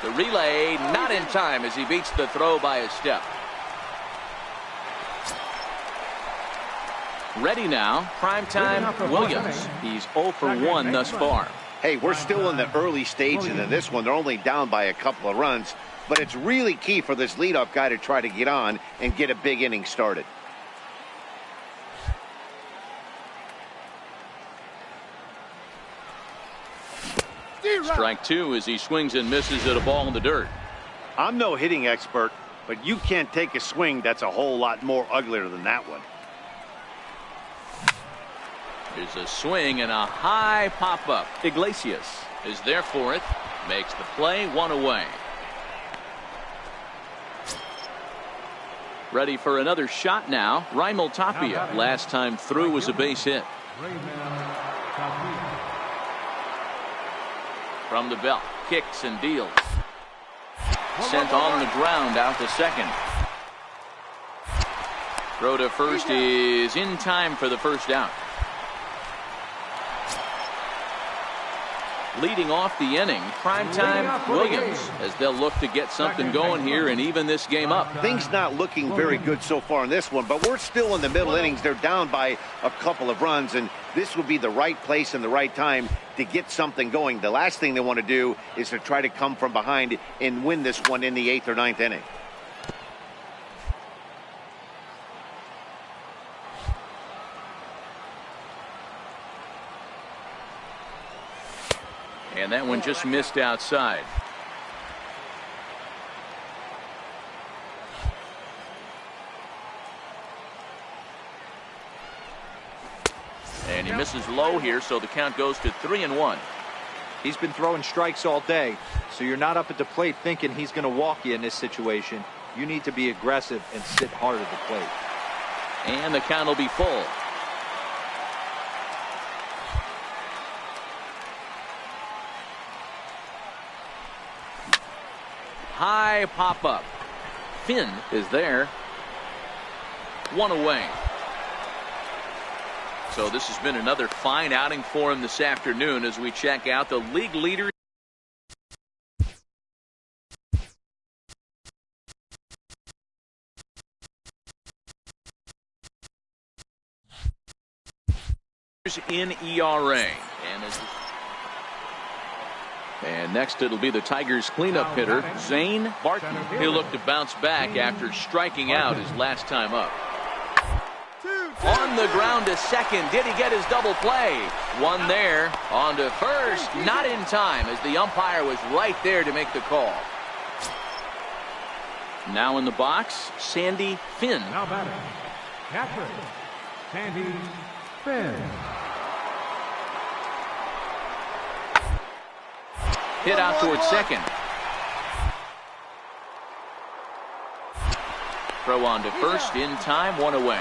The relay not in time as he beats the throw by a step. Ready now, primetime Williams. He's 0 for 1 thus far. Hey, we're still in the early stages of this one. They're only down by a couple of runs, but it's really key for this leadoff guy to try to get on and get a big inning started. Strike 2 as he swings and misses at a ball in the dirt. I'm no hitting expert, but you can't take a swing that's a whole lot more uglier than that one. There's a swing and a high pop-up. Iglesias is there for it. Makes the play, 1 away. Ready for another shot now. Raimel Tapia. Last time through was a base hit. From the belt, kicks and deals. Sent on the ground out to second. Throw to first is in time for the first out. Leading off the inning, primetime Williams, as they'll look to get something going here and even this game up. Things not looking very good so far in this one, but we're still in the middle innings. They're down by a couple of runs, and this would be the right place and the right time to get something going. The last thing they want to do is to try to come from behind and win this one in the 8th or 9th inning. And that one just missed outside. And he misses low here, so the count goes to 3-1. He's been throwing strikes all day, so you're not up at the plate thinking he's going to walk you in this situation. You need to be aggressive and sit hard at the plate. And the count will be full. High pop-up. Finn is there. 1 away. So this has been another fine outing for him this afternoon as we check out the league leader. In ERA. And next it'll be the Tigers cleanup hitter, Zane Barton. He'll look to bounce back after striking out his last time up. On the ground to second. Did he get his double play? one there. On to first. Not in time as the umpire was right there to make the call. Now in the box, Sandy Finn. Now batting, catcher, Sandy Finn. Hit out towards second. Throw on to first in time, one away.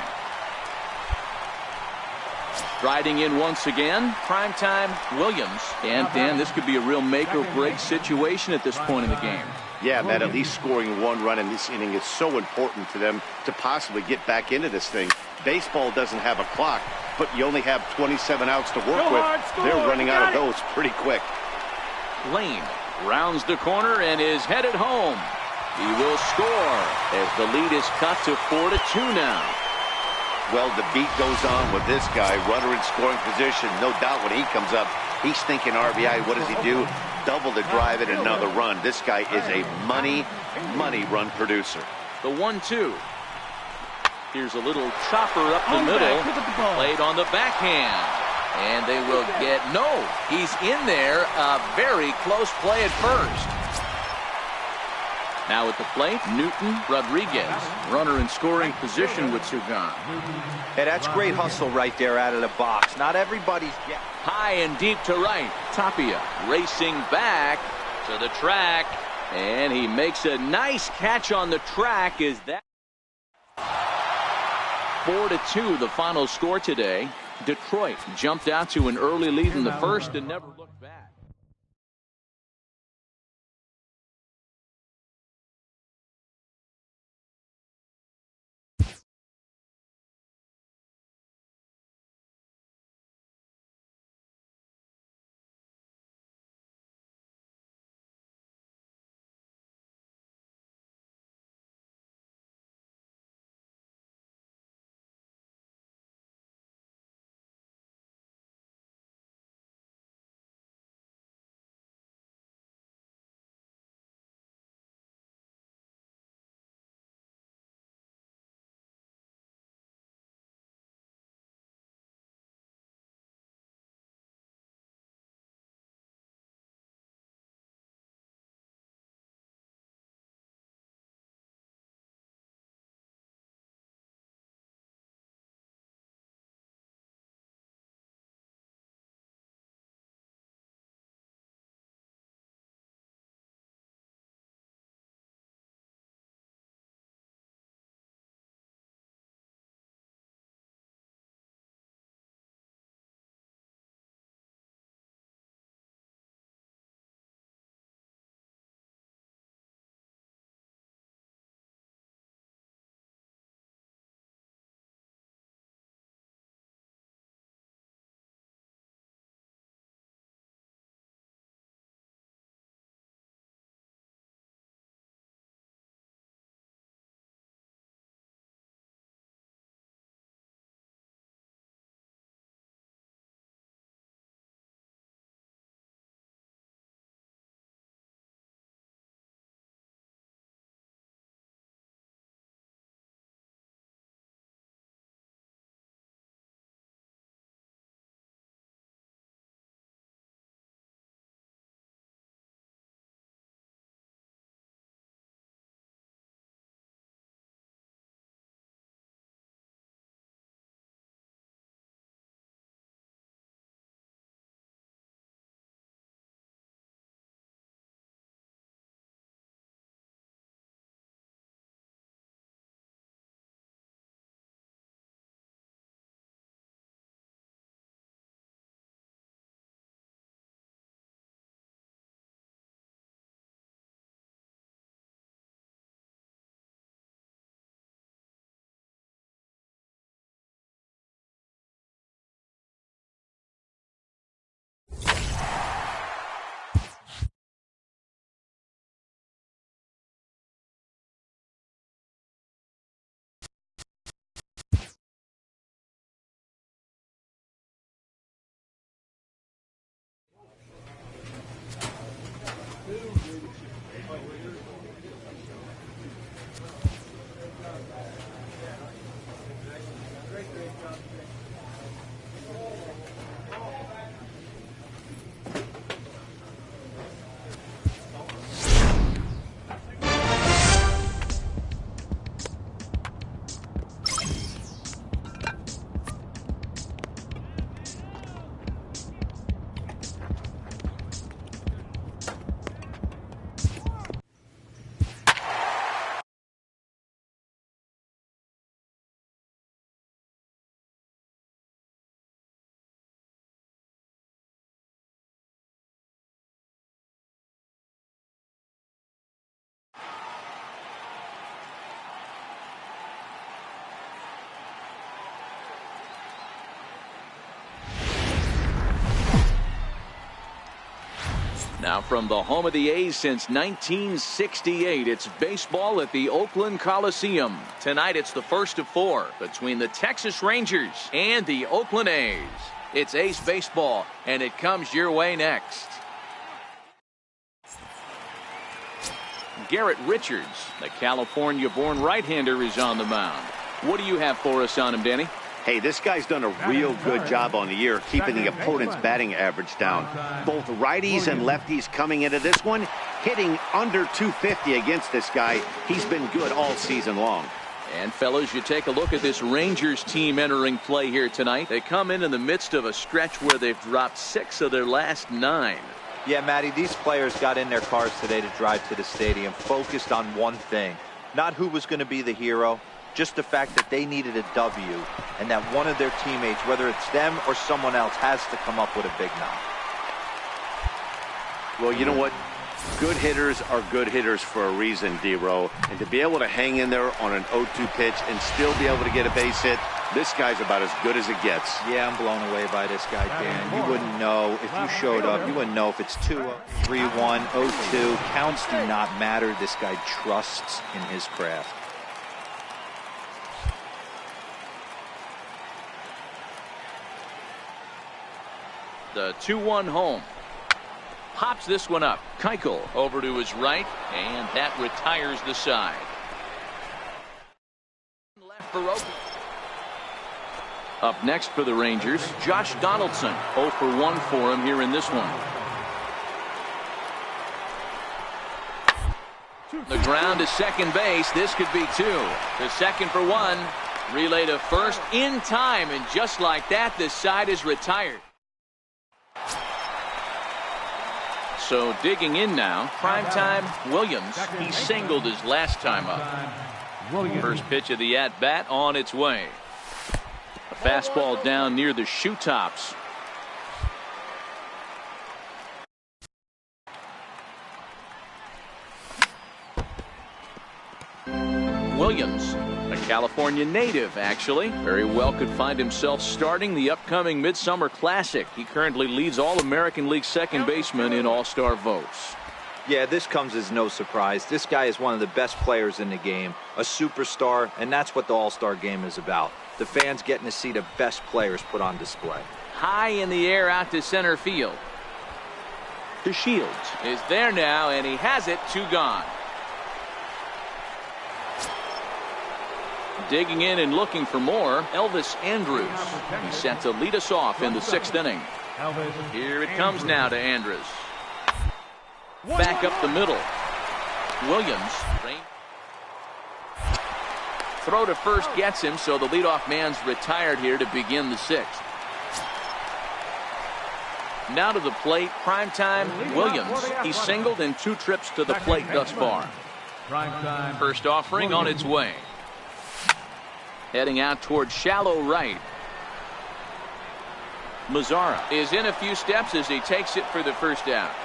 Riding in once again, primetime Williams. And Dan, this could be a real make or break situation at this point in the game. Yeah, Matt, at least scoring one run in this inning is so important to them to possibly get back into this thing. Baseball doesn't have a clock, but you only have 27 outs to work with. They're running out of those pretty quick. Lane rounds the corner and is headed home. He will score as the lead is cut to 4-2 now. Well, the beat goes on with this guy. Runner in scoring position. No doubt when he comes up, he's thinking RBI. What does he do? Double to drive it, another run. This guy is a money run producer. The 1-2. Here's a little chopper up the middle. Played on the backhand. And they will get, no, he's in there. A very close play at first. Now at the plate, Newton Rodriguez. Runner in scoring position with two gone. Hey, that's great hustle right there out of the box. Not everybody's getting. High and deep to right. Tapia racing back to the track. And he makes a nice catch on the track. Is that 4-2 the final score today? Detroit jumped out to an early lead in the first and never looked back. Now from the home of the A's since 1968, it's baseball at the Oakland Coliseum. Tonight it's the first of 4 between the Texas Rangers and the Oakland A's. It's A's baseball, and it comes your way next. Garrett Richards, the California-born right-hander, is on the mound. What do you have for us on him, Danny? Hey, this guy's done a real good job on the year keeping the opponent's batting average down. Both righties and lefties coming into this one, hitting under 250 against this guy. He's been good all season long. And, fellas, you take a look at this Rangers team entering play here tonight. They come in the midst of a stretch where they've dropped 6 of their last 9. Yeah, Matty, these players got in their cars today to drive to the stadium, focused on one thing. Not who was going to be the hero, just the fact that they needed a W, and that one of their teammates, whether it's them or someone else, has to come up with a big knock. Well, you know what? Good hitters are good hitters for a reason, D-Row. And to be able to hang in there on an 0-2 pitch and still be able to get a base hit, this guy's about as good as it gets. Yeah, I'm blown away by this guy, Dan. You wouldn't know if you showed up. You wouldn't know if it's 2-0, 3-1, 0-2. Counts do not matter. This guy trusts in his craft. The 2-1 home. Pops this one up. Keuchel over to his right, and that retires the side. Left for Oakland. Up next for the Rangers, Josh Donaldson. 0 for 1 for him here in this one. The ground to second base. This could be 2. The second for 1. Relay to first in time, and just like that, this side is retired. So digging in now, primetime Williams. He singled his last time up. First pitch of the at-bat on its way. A fastball down near the shoe tops. Williams, a California native, actually. Very well could find himself starting the upcoming Midsummer Classic. He currently leads All-American League second baseman in All-Star votes. Yeah, this comes as no surprise. This guy is one of the best players in the game, a superstar, and that's what the All-Star game is about. The fans getting to see the best players put on display. High in the air out to center field. DeShields is there now, and he has it. 2 gone. Digging in and looking for more, Elvis Andrus. He's set to lead us off in the 6th inning. Here it comes now to Andrus. Back up the middle. Williams. Throw to first gets him, so the leadoff man's retired here to begin the 6th. Now to the plate, primetime Williams. He's singled in 2 trips to the plate thus far. First offering on its way. Heading out towards shallow right. Mazzara is in a few steps as he takes it for the first out.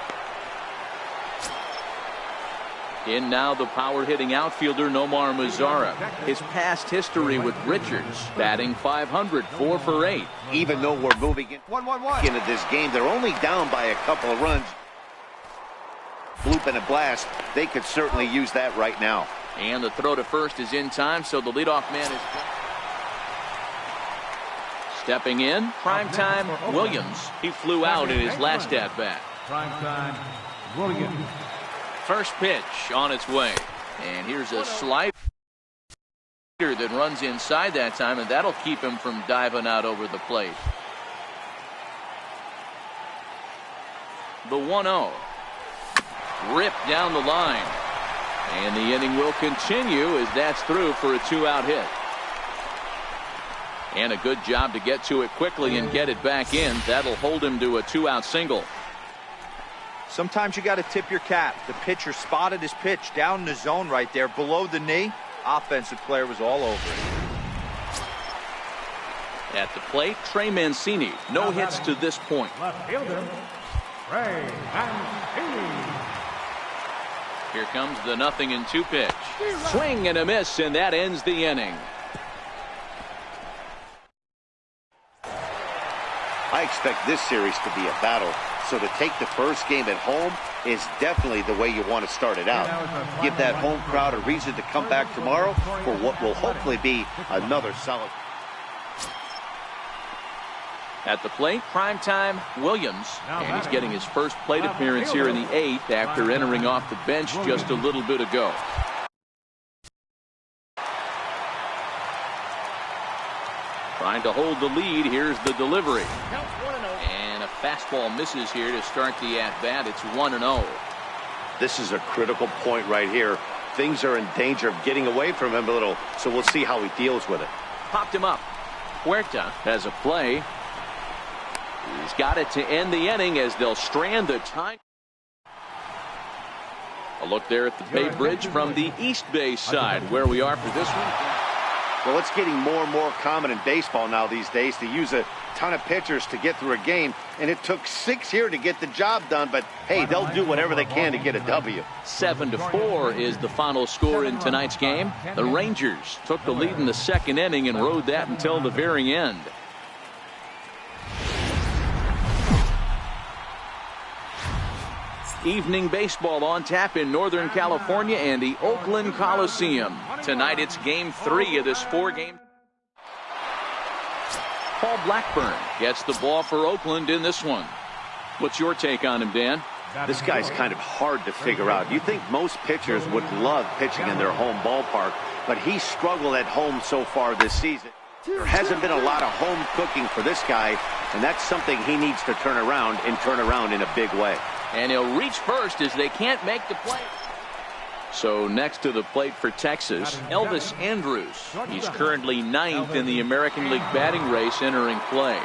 In now the power-hitting outfielder Nomar Mazzara. His past history with Richards, batting .500, 4 for 8. Even though we're moving into this game, they're only down by a couple of runs. Bloop and a blast, they could certainly use that right now. And the throw to first is in time, so the leadoff man is stepping in. Primetime Williams. He flew out in his last at-bat. Primetime Williams. First pitch on its way. And here's a slider that runs inside that time, and that'll keep him from diving out over the plate. The 1-0. Ripped down the line. And the inning will continue as that's through for a 2-out hit. And a good job to get to it quickly and get it back in. That'll hold him to a 2-out single. Sometimes you got to tip your cap. The pitcher spotted his pitch down in the zone right there below the knee. Offensive player was all over it. At the plate, Trey Mancini. No hits to this point. Left fielder, Trey Mancini. Here comes the 0-2 pitch. Swing and a miss, and that ends the inning. I expect this series to be a battle. So to take the first game at home is definitely the way you want to start it out. Give that home crowd a reason to come back tomorrow for what will hopefully be another solid. At the plate, primetime Williams, and he's getting his first plate appearance here in the 8th after entering off the bench just a little bit ago. Trying to hold the lead. Here's the delivery. And a fastball misses here to start the at-bat. It's 1-0. This is a critical point right here. Things are in danger of getting away from him a little, so we'll see how he deals with it. Popped him up. Huerta has a play. He's got it to end the inning as they'll strand the time. A look there at the Bay Bridge from the East Bay side, where we are for this one. Well, it's getting more and more common in baseball now these days to use a ton of pitchers to get through a game, and it took 6 here to get the job done, but hey, they'll do whatever they can to get a W. 7-4 is the final score in tonight's game. The Rangers took the lead in the second inning and rode that until the very end. Evening baseball on tap in Northern California and the Oakland Coliseum. Tonight it's game 3 of this 4-game. Paul Blackburn gets the ball for Oakland in this one. What's your take on him, Dan? This guy's kind of hard to figure out. You think most pitchers would love pitching in their home ballpark, but he's struggled at home so far this season. There hasn't been a lot of home cooking for this guy, and that's something he needs to turn around in a big way. And he'll reach first as they can't make the play. So next to the plate for Texas, Elvis Andrus. He's currently 9th in the American League batting race entering play.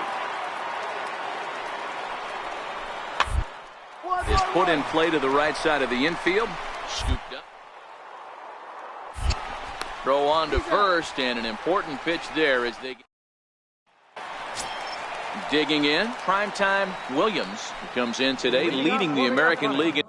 Is put in play to the right side of the infield. Scooped up. Throw on to first, and an important pitch there as they get. Digging in, primetime Williams comes in today, leading the American League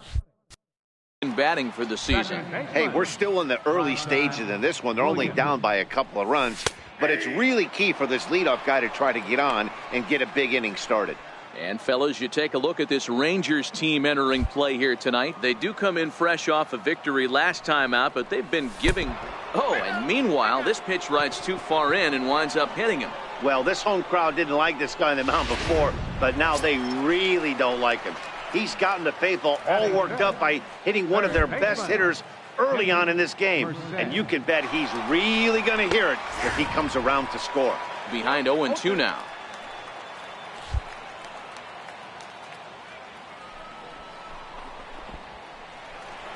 in batting for the season. Hey, we're still in the early stages in this one. They're only down by a couple of runs, but it's really key for this leadoff guy to try to get on and get a big inning started. And fellas, you take a look at this Rangers team entering play here tonight. They do come in fresh off a victory last time out, but they've been giving. Oh, and meanwhile, this pitch rides too far in and winds up hitting him. Well, this home crowd didn't like this guy on the mound before, but now they really don't like him. He's gotten the faithful all worked up by hitting one of their best hitters early on in this game. And you can bet he's really going to hear it if he comes around to score. Behind 0-2 now.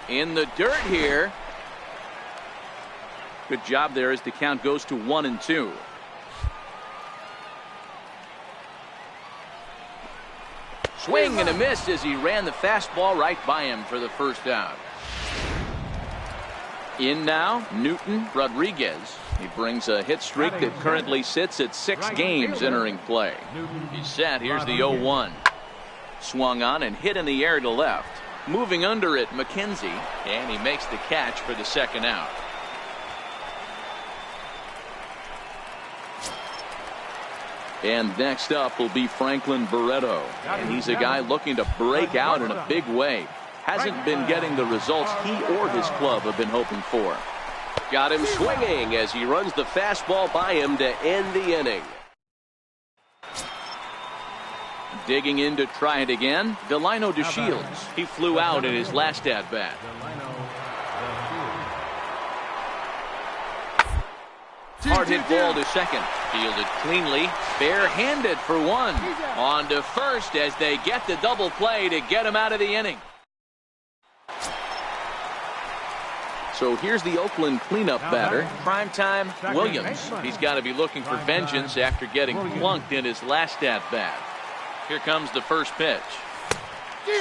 In the dirt here. Good job there as the count goes to 1-2. Swing and a miss as he ran the fastball right by him for the first out. In now, Newton Rodriguez. He brings a hit streak that currently sits at 6 games entering play. He's set. Here's the 0-1. Swung on and hit in the air to left. Moving under it, McKenzie, and he makes the catch for the second out. And next up will be Franklin Barreto. And he's a guy looking to break out in a big way. Hasn't been getting the results he or his club have been hoping for. Got him swinging as he runs the fastball by him to end the inning. Digging in to try it again, Delino DeShields. He flew out in his last at-bat. Hard hit ball to second. Fielded cleanly. Bare-handed for one. On to first as they get the double play to get him out of the inning. So here's the Oakland cleanup batter, primetime Williams. He's got to be looking for vengeance after getting plunked in his last at-bat. Here comes the first pitch.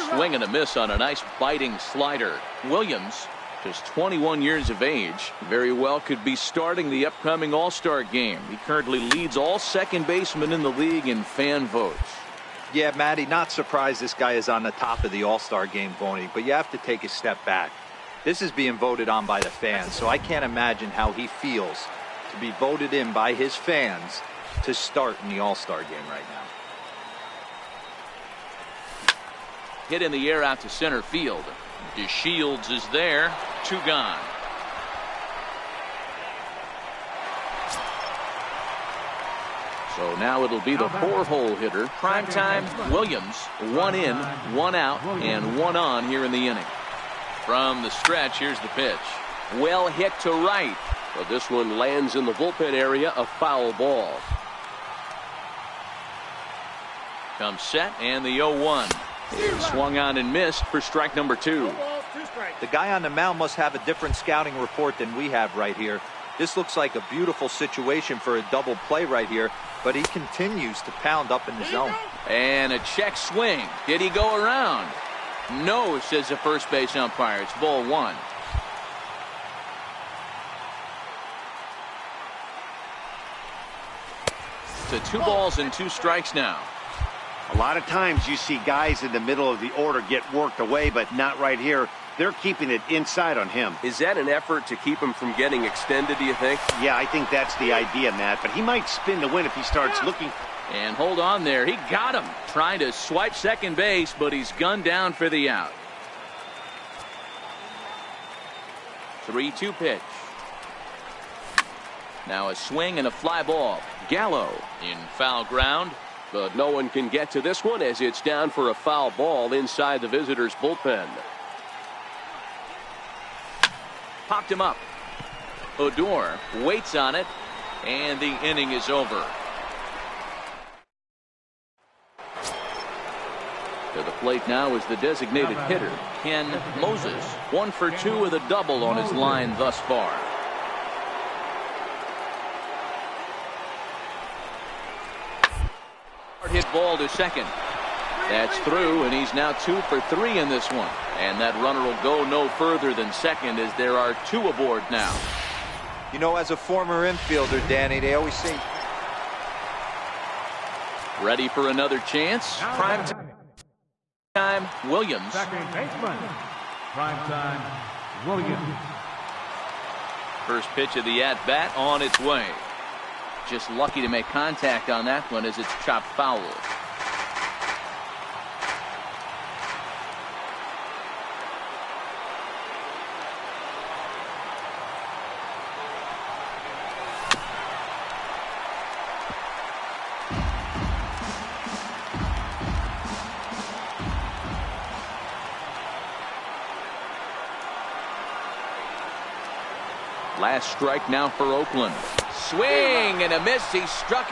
Swing and a miss on a nice biting slider. Williams, just 21 years of age, very well could be starting the upcoming All-Star game. He currently leads all second basemen in the league in fan votes. Yeah, Matty, not surprised this guy is on the top of the All-Star game voting, but you have to take a step back. This is being voted on by the fans, so I can't imagine how he feels to be voted in by his fans to start in the All-Star game right now. hit in the air out to center field. DeShields is there. 2 gone. So now it'll be the 4-hole hitter. Primetime Williams. 1 in, 1 out, and 1 on here in the inning. From the stretch, here's the pitch. Well hit to right. But this one lands in the bullpen area, a foul ball. Comes set, and the 0-1. Swung on and missed for strike number 2. The guy on the mound must have a different scouting report than we have right here. This looks like a beautiful situation for a double play right here, but he continues to pound up in the zone. And a check swing. Did he go around? No, says the first base umpire. It's ball 1. To 2 balls and 2 strikes now. A lot of times you see guys in the middle of the order get worked away, but not right here. They're keeping it inside on him. Is that an effort to keep him from getting extended, do you think? Yeah, I think that's the idea, Matt. But he might spin to win if he starts looking. And hold on there. He got him. Trying to swipe second base, but he's gunned down for the out. 3-2 pitch. Now a swing and a fly ball. Gallo in foul ground. But no one can get to this one as it's down for a foul ball inside the visitors' bullpen. Popped him up. Odor waits on it, and the inning is over. To the plate now is the designated hitter, Ken Moses. 1 for 2 with a double on his line thus far. Hard hit ball to second. That's through, and he's now 2 for 3 in this one. And that runner will go no further than second as there are 2 aboard now. You know, as a former infielder, Danny, they always say. Ready for another chance? Prime time, Williams. Second baseman, Primetime Williams. First pitch of the at-bat on its way. Just lucky to make contact on that one as it's chopped foul. Last strike now for Oakland. Swing and a miss. He struck.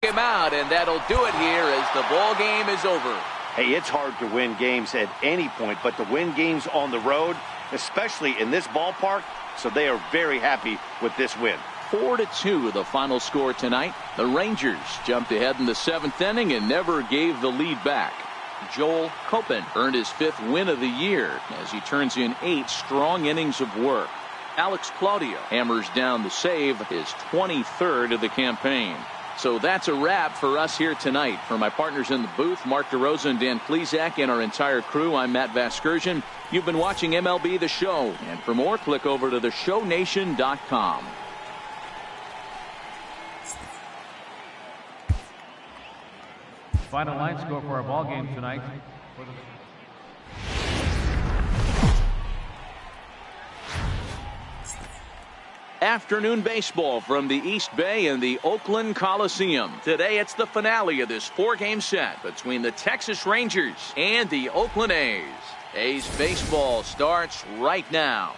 Him out, and that'll do it here as the ball game is over. Hey, it's hard to win games at any point, but to win games on the road, especially in this ballpark, so they are very happy with this win. 4-2 the final score tonight. The Rangers jumped ahead in the 7th inning and never gave the lead back. Joel Koppen earned his 5th win of the year as he turns in 8 strong innings of work. Alex Claudio hammers down the save, his 23rd of the campaign. So that's a wrap for us here tonight. For my partners in the booth, Mark DeRosa and Dan Plesac, and our entire crew, I'm Matt Vasgersian. You've been watching MLB The Show. And for more, click over to theshownation.com. Final line score for our ball game tonight. Afternoon baseball from the East Bay and the Oakland Coliseum. Today it's the finale of this 4-game set between the Texas Rangers and the Oakland A's. A's baseball starts right now.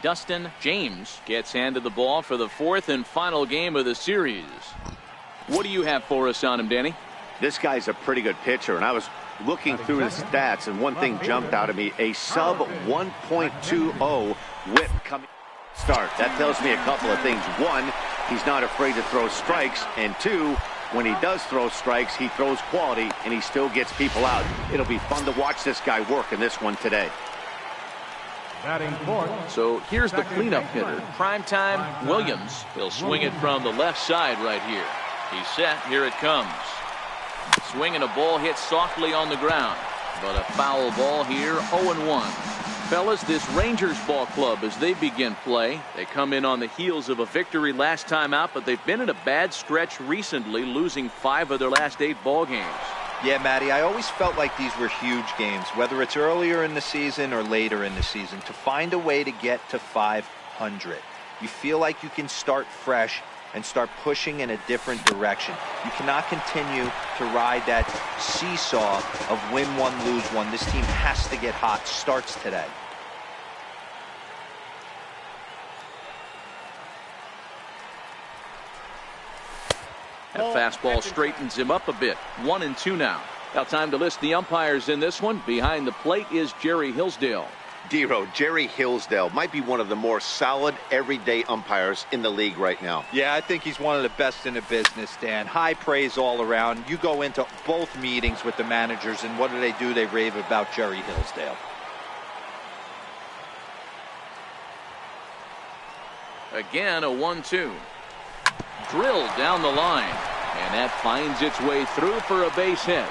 Dustin James gets handed the ball for the 4th and final game of the series. What do you have for us on him, Danny? This guy's a pretty good pitcher, and I was looking through his stats, and one thing jumped out at me: a sub 1.20 whip coming start. That tells me a couple of things. One, he's not afraid to throw strikes, and two, when he does throw strikes, he throws quality, and he still gets people out. It'll be fun to watch this guy work in this one today. So here's the cleanup hitter, Primetime Williams. He'll swing it from the left side right here. He's set. Here it comes. Swinging a ball hit softly on the ground, but a foul ball here. 0-1. Fellas, this Rangers ball club, as they begin play, they come in on the heels of a victory last time out, but they've been in a bad stretch recently, losing 5 of their last 8 ball games. Yeah, Matty, I always felt like these were huge games, whether it's earlier in the season or later in the season, to find a way to get to 500. You feel like you can start fresh and start pushing in a different direction. You cannot continue to ride that seesaw of win one, lose one. This team has to get hot. Starts today. That fastball straightens him up a bit. 1-2 now. Now time to list the umpires in this one. Behind the plate is Jerry Hillsdale. Dero, Jerry Hillsdale might be one of the more solid everyday umpires in the league right now. Yeah, I think he's one of the best in the business, Dan. High praise all around. You go into both meetings with the managers, and what do? They rave about Jerry Hillsdale. Again, a 1-2. Drilled down the line, and that finds its way through for a base hit.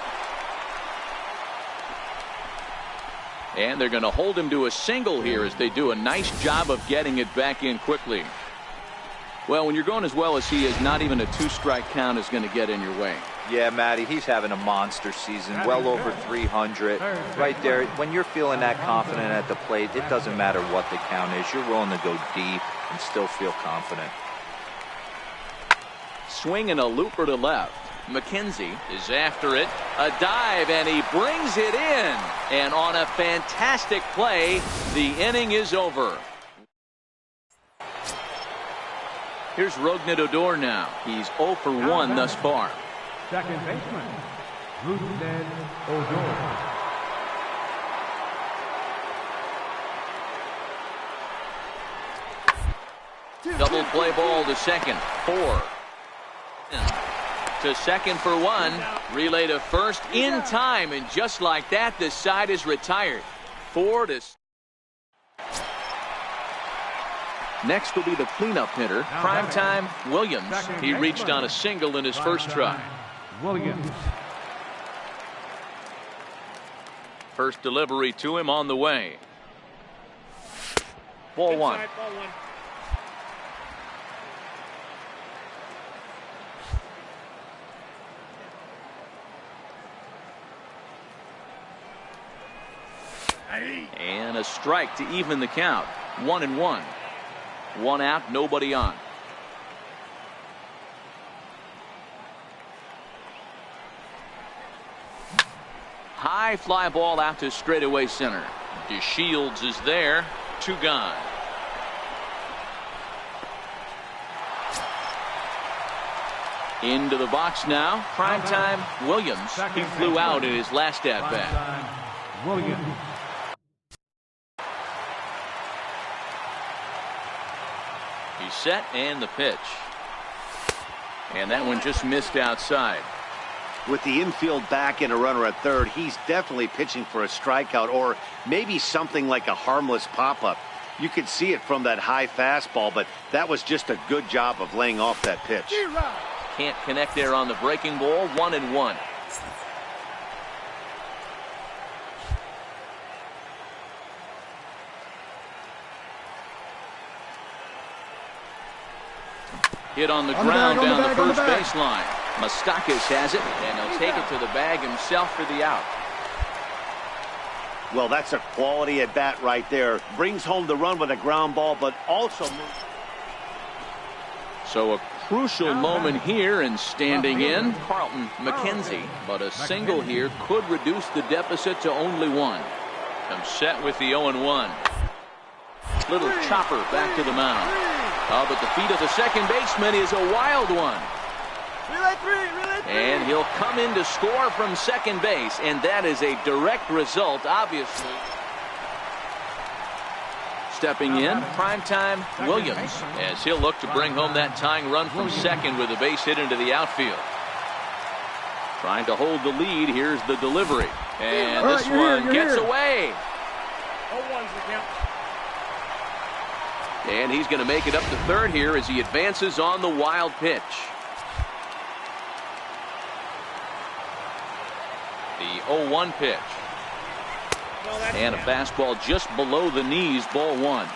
And they're going to hold him to a single here as they do a nice job of getting it back in quickly. Well, when you're going as well as he is, not even a 2-strike count is going to get in your way. Yeah, Matty, he's having a monster season, well over 300. Right there, when you're feeling that confident at the plate, it doesn't matter what the count is. You're willing to go deep and still feel confident. Swinging a looper to left. McKenzie is after it. A dive, and he brings it in. And on a fantastic play, the inning is over. Here's Rougned Odor now. He's 0 for 1 thus far. Second baseman, Rougned Odor. Double play ball to second. 4. To second for 1. Relay to first in time, and just like that, the side is retired. 4 to. Next will be the cleanup hitter, Primetime Williams. He reached on a single in his first try. Williams. First delivery to him on the way. Ball 1. And a strike to even the count. 1-1. 1 out, nobody on. High fly ball out to straightaway center. DeShields is there. 2 gone. Into the box now. Primetime Williams. He flew out in his last at bat. Williams. He's set, and the pitch. And that one just missed outside. With the infield back and a runner at third, he's definitely pitching for a strikeout or maybe something like a harmless pop-up. You could see it from that high fastball, but that was just a good job of laying off that pitch. Can't connect there on the breaking ball. 1-1. Hit on the ground down the first baseline. Moustakas has it, and he'll take it to the bag himself for the out. Well, that's a quality at bat right there. Brings home the run with a ground ball, but also... So a crucial moment here, and standing in, Carlton McKenzie. But a single here could reduce the deficit to only one. Comes set with the 0-1. Little chopper back to the mound. Oh, but the feet of the second baseman is a wild one. And he'll come in to score from second base, and that is a direct result, obviously. Stepping in, primetime Williams, as he'll look to bring home that tying run from second with a base hit into the outfield. Trying to hold the lead. Here's the delivery. And this one gets away. And he's going to make it up to third here as he advances on the wild pitch. The 0-1 pitch. And a fastball just below the knees, ball one.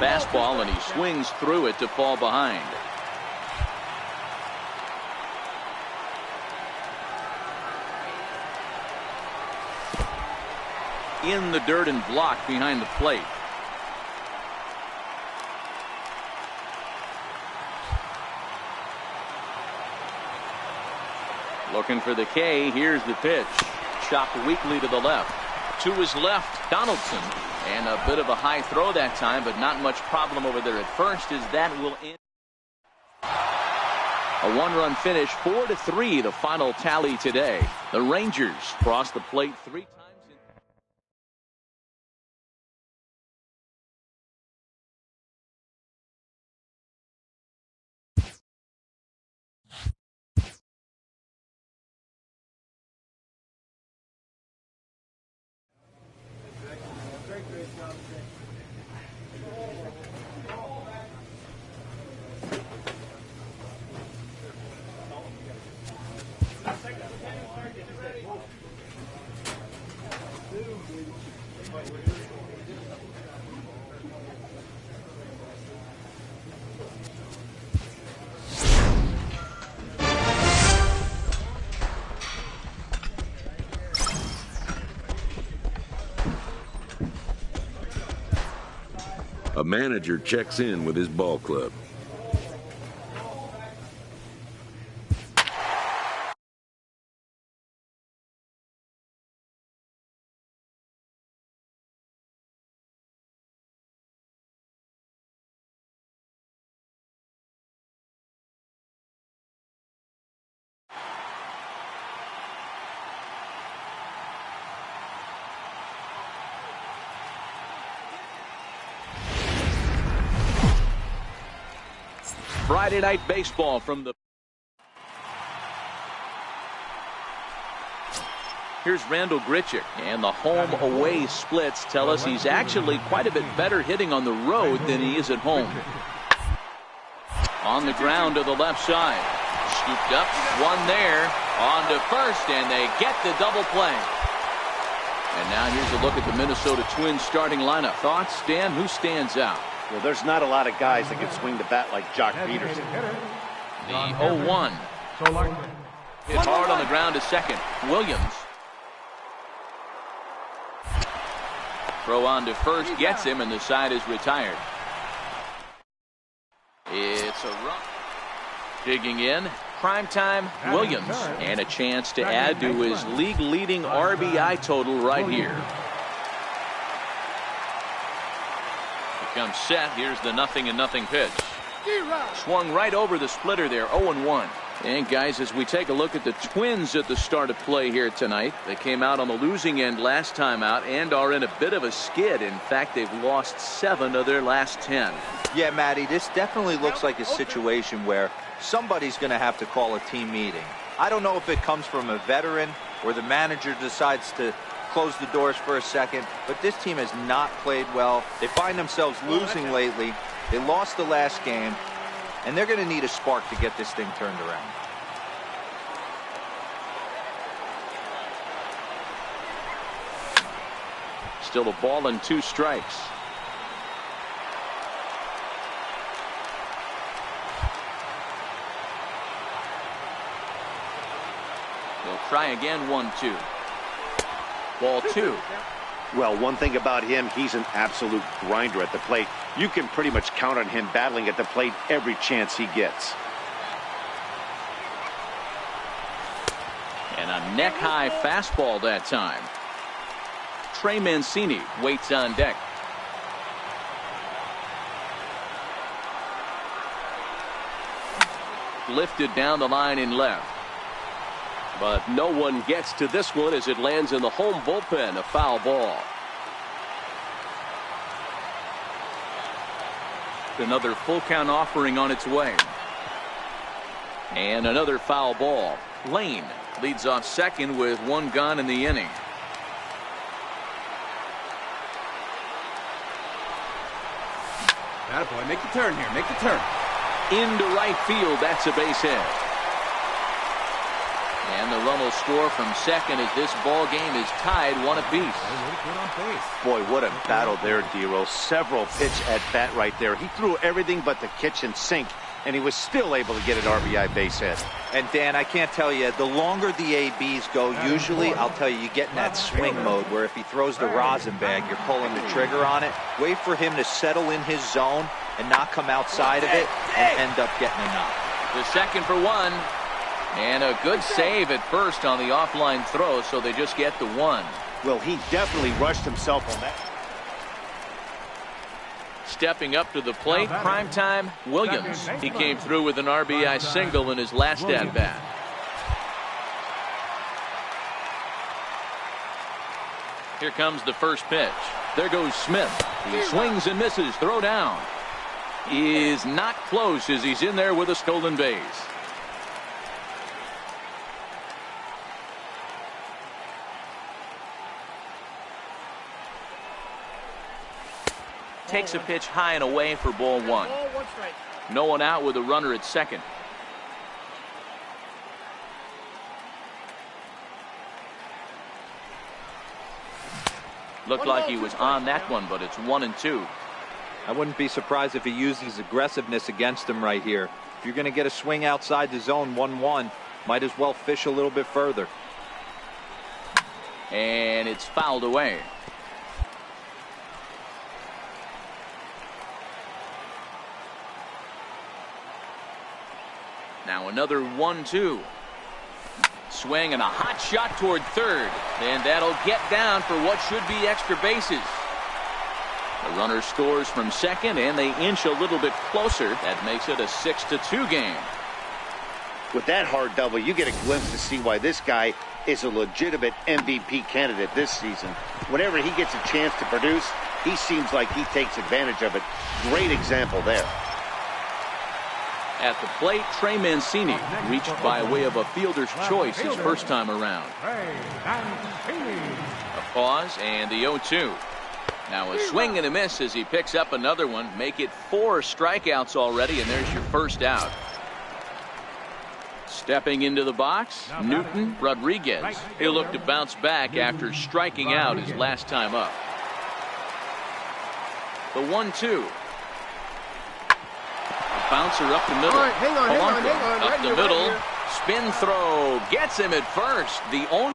Fastball, and he swings through it to fall behind. In the dirt and blocked behind the plate. Looking for the K. Here's the pitch. Chopped weakly to the left. To his left, Donaldson. And a bit of a high throw that time, but not much problem over there at first, as that will end. A one-run finish, 4-3, the final tally today. The Rangers cross the plate 3 times. A manager checks in with his ball club. Friday night baseball from the... Here's Randall Grichuk, and the home-away splits tell us he's actually quite a bit better hitting on the road than he is at home. On the ground to the left side. Scooped up, one there, on to first, and they get the double play. And now here's a look at the Minnesota Twins starting lineup. Thoughts, Dan? Who stands out? Well, there's not a lot of guys that can swing the bat like Jock Peterson. The 0-1. Hit hard on the ground to second. Williams. Throw on to first, gets him, and the side is retired. It's a run. Digging in, primetime Williams, and a chance to add to his league-leading RBI total right here. Comes set. Here's the 0-0 pitch. Swung right over the splitter there. 0-1. And guys, as we take a look at the Twins at the start of play here tonight, they came out on the losing end last time out and are in a bit of a skid. In fact, they've lost 7 of their last 10. Yeah, Matty, this definitely looks like a situation where somebody's going to have to call a team meeting. I don't know if it comes from a veteran or the manager decides to close the doors for a second, but this team has not played well. They find themselves losing lately. They lost the last game, and they're going to need a spark to get this thing turned around. Still a ball and 2 strikes. He'll try again, 1-2. Ball 2. Well, one thing about him, he's an absolute grinder at the plate. You can pretty much count on him battling at the plate every chance he gets. And a neck-high fastball that time. Trey Mancini waits on deck. Lifted down the line in left. But no one gets to this one as it lands in the home bullpen. A foul ball. Another full count offering on its way. And another foul ball. Lane leads off second with one gone in the inning. Attaboy, make the turn here. Make the turn. Into right field. That's a base hit. And the run will score from second as this ball game is tied 1 apiece. Boy, what a battle there, Dero. Several pitch at bat right there. He threw everything but the kitchen sink, and he was still able to get an RBI base hit. And Dan, I can't tell you, the longer the ABs go, usually, I'll tell you, you get in that swing mode where if he throws the rosin bag, you're pulling the trigger on it. Wait for him to settle in his zone and not come outside of it and end up getting a knock. The second for 1. And a good save at first on the offline throw, so they just get the 1. Well, he definitely rushed himself on that. Stepping up to the plate, primetime Williams. He came through with an RBI single in his last at-bat. Here comes the first pitch. There goes Smith. He swings and misses. Throw down. Is not close as he's in there with a stolen base. Takes a pitch high and away for ball 1. No one out with a runner at second. Looked like he was on that one, but it's 1-2. I wouldn't be surprised if he used his aggressiveness against him right here. If you're going to get a swing outside the zone 1-1, might as well fish a little bit further. And it's fouled away. Now another 1-2. Swing and a hot shot toward third. And that'll get down for what should be extra bases. The runner scores from second, and they inch a little bit closer. That makes it a 6-2 game. With that hard double, you get a glimpse to see why this guy is a legitimate MVP candidate this season. Whenever he gets a chance to produce, he seems like he takes advantage of it. Great example there. At the plate, Trey Mancini reached by way of a fielder's choice his first time around. A pause and the 0-2. Now a swing and a miss as he picks up another one. Make it 4 strikeouts already, and there's your first out. Stepping into the box, Newton Rodriguez. He'll look to bounce back after striking out his last time up. The 1-2. Bouncer up the middle. Hang on. Up the middle. Spin throw. Gets him at first. The only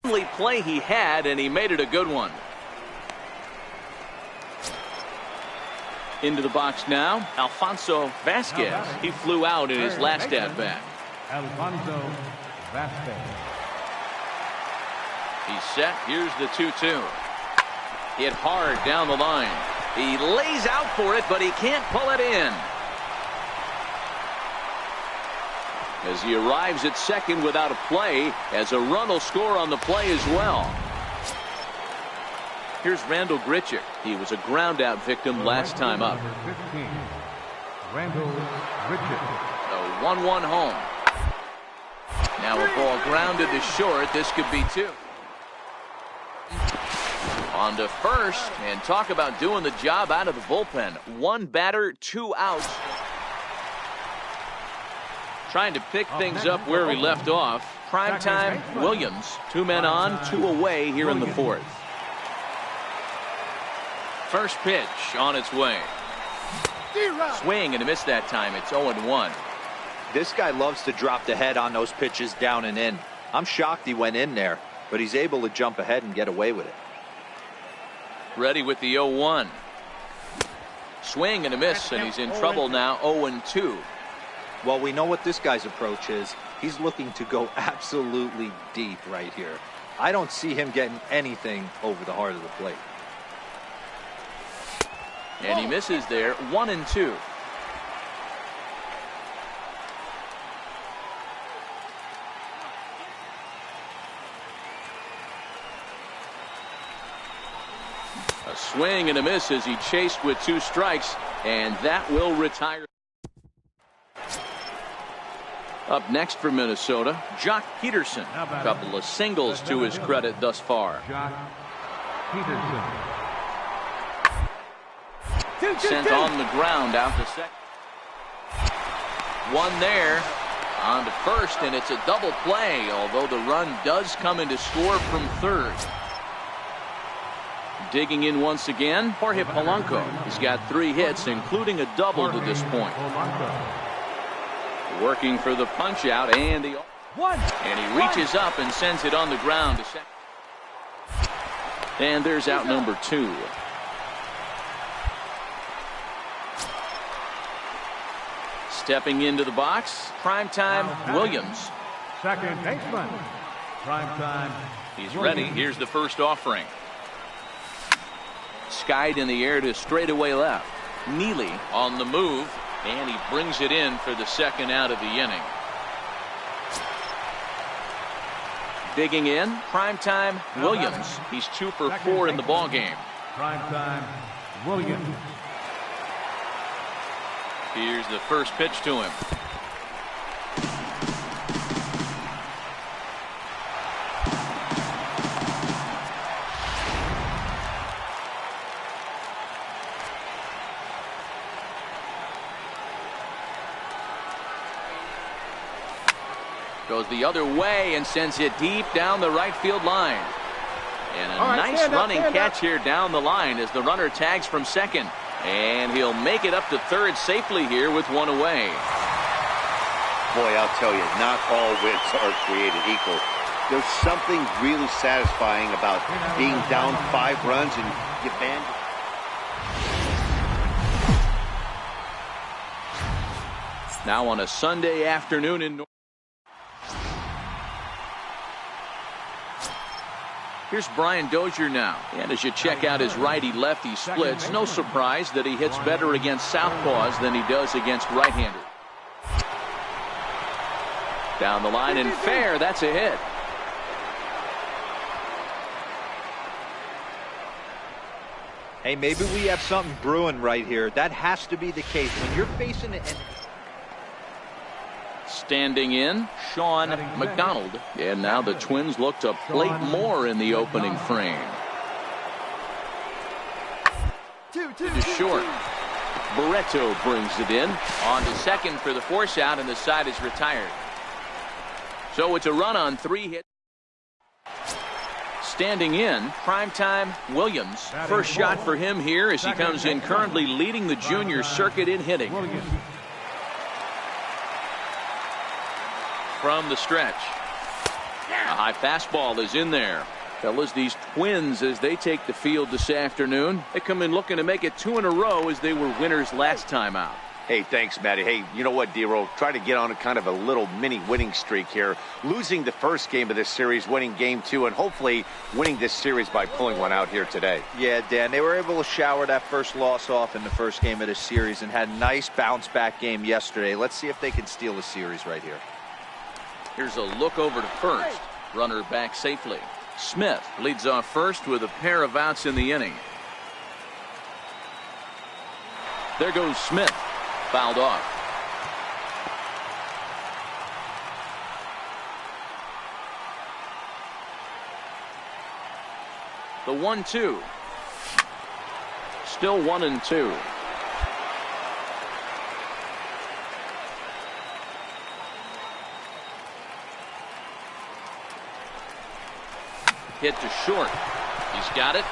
Only play he had, and he made it a good one. Into the box now, Alfonso Vasquez. He flew out in his last at-bat. Alfonso Vasquez. He's set. Here's the 2-2. Hit hard down the line. He lays out for it, but he can't pull it in. As he arrives at second without a play, as a run will score on the play as well. Here's Randall Grichuk. He was a ground-out victim last time up. Randall Grichuk. A 1-1 home. Now a ball grounded to short. This could be two. On to first, and talk about doing the job out of the bullpen. One batter, 2 outs. Trying to pick things up where we left off. Primetime Williams. 2 men on, 2 away here in the 4th. First pitch on its way. Swing and a miss that time. It's 0-1. This guy loves to drop the head on those pitches down and in. I'm shocked he went in there, but he's able to jump ahead and get away with it. Ready with the 0-1. Swing and a miss, and he's in trouble now. 0-2. Well, we know what this guy's approach is. He's looking to go absolutely deep right here. I don't see him getting anything over the heart of the plate. And he misses there. 1-2. A swing and a miss as he chased with 2 strikes, and that will retire. Up next for Minnesota, Jock Peterson. A couple of singles to his credit thus far. Jock Peterson. Sent on the ground out to second. One there. On to first, and it's a double play, although the run does come in to score from third. Digging in once again, Jorge Polanco. He's got 3 hits, including a double to this point. Working for the punch out, and he reaches up and sends it on the ground to second. And there's out number 2. Stepping into the box, primetime Williams. Second baseman. Primetime. He's ready. Here's the first offering. Skied in the air to straightaway left. Neely on the move, and he brings it in for the second out of the inning. Digging in, primetime Williams. He's 2 for 4 in the ballgame. Primetime Williams. Here's the first pitch to him. Goes the other way and sends it deep down the right field line. And a nice running catch here down the line as the runner tags from second. And he'll make it up to third safely here with 1 away. Boy, I'll tell you, not all wins are created equal. There's something really satisfying about being down 5 runs and you band. Now on a Sunday afternoon in North. Here's Brian Dozier now. And as you check out his righty-lefty splits, no surprise that he hits better against southpaws than he does against right-handers. Down the line and fair, that's a hit. Hey, maybe we have something brewing right here. That has to be the case. When you're facing it. Standing in, Sean McDonald. And now the Twins look to plate more in the opening frame. To short. Barreto brings it in. On to second for the force out, and the side is retired. So it's a run on 3 hits. Standing in, primetime Williams. First shot for him here as he comes in currently leading the junior circuit in hitting. From the stretch. A high fastball is in there. Fellas, these Twins, as they take the field this afternoon, they come in looking to make it 2 in a row as they were winners last time out. Hey, thanks, Matty. Hey, you know what, D-Roll? Try to get on a kind of a little mini winning streak here. Losing the first game of this series, winning game 2, and hopefully winning this series by pulling one out here today. Yeah, Dan, they were able to shower that first loss off in the first game of this series and had a nice bounce-back game yesterday. Let's see if they can steal the series right here. Here's a look over to first. Runner back safely. Smith leads off first with a pair of outs in the inning. There goes Smith. Fouled off. The 1-2. Still 1-2. Hit to short. He's got it.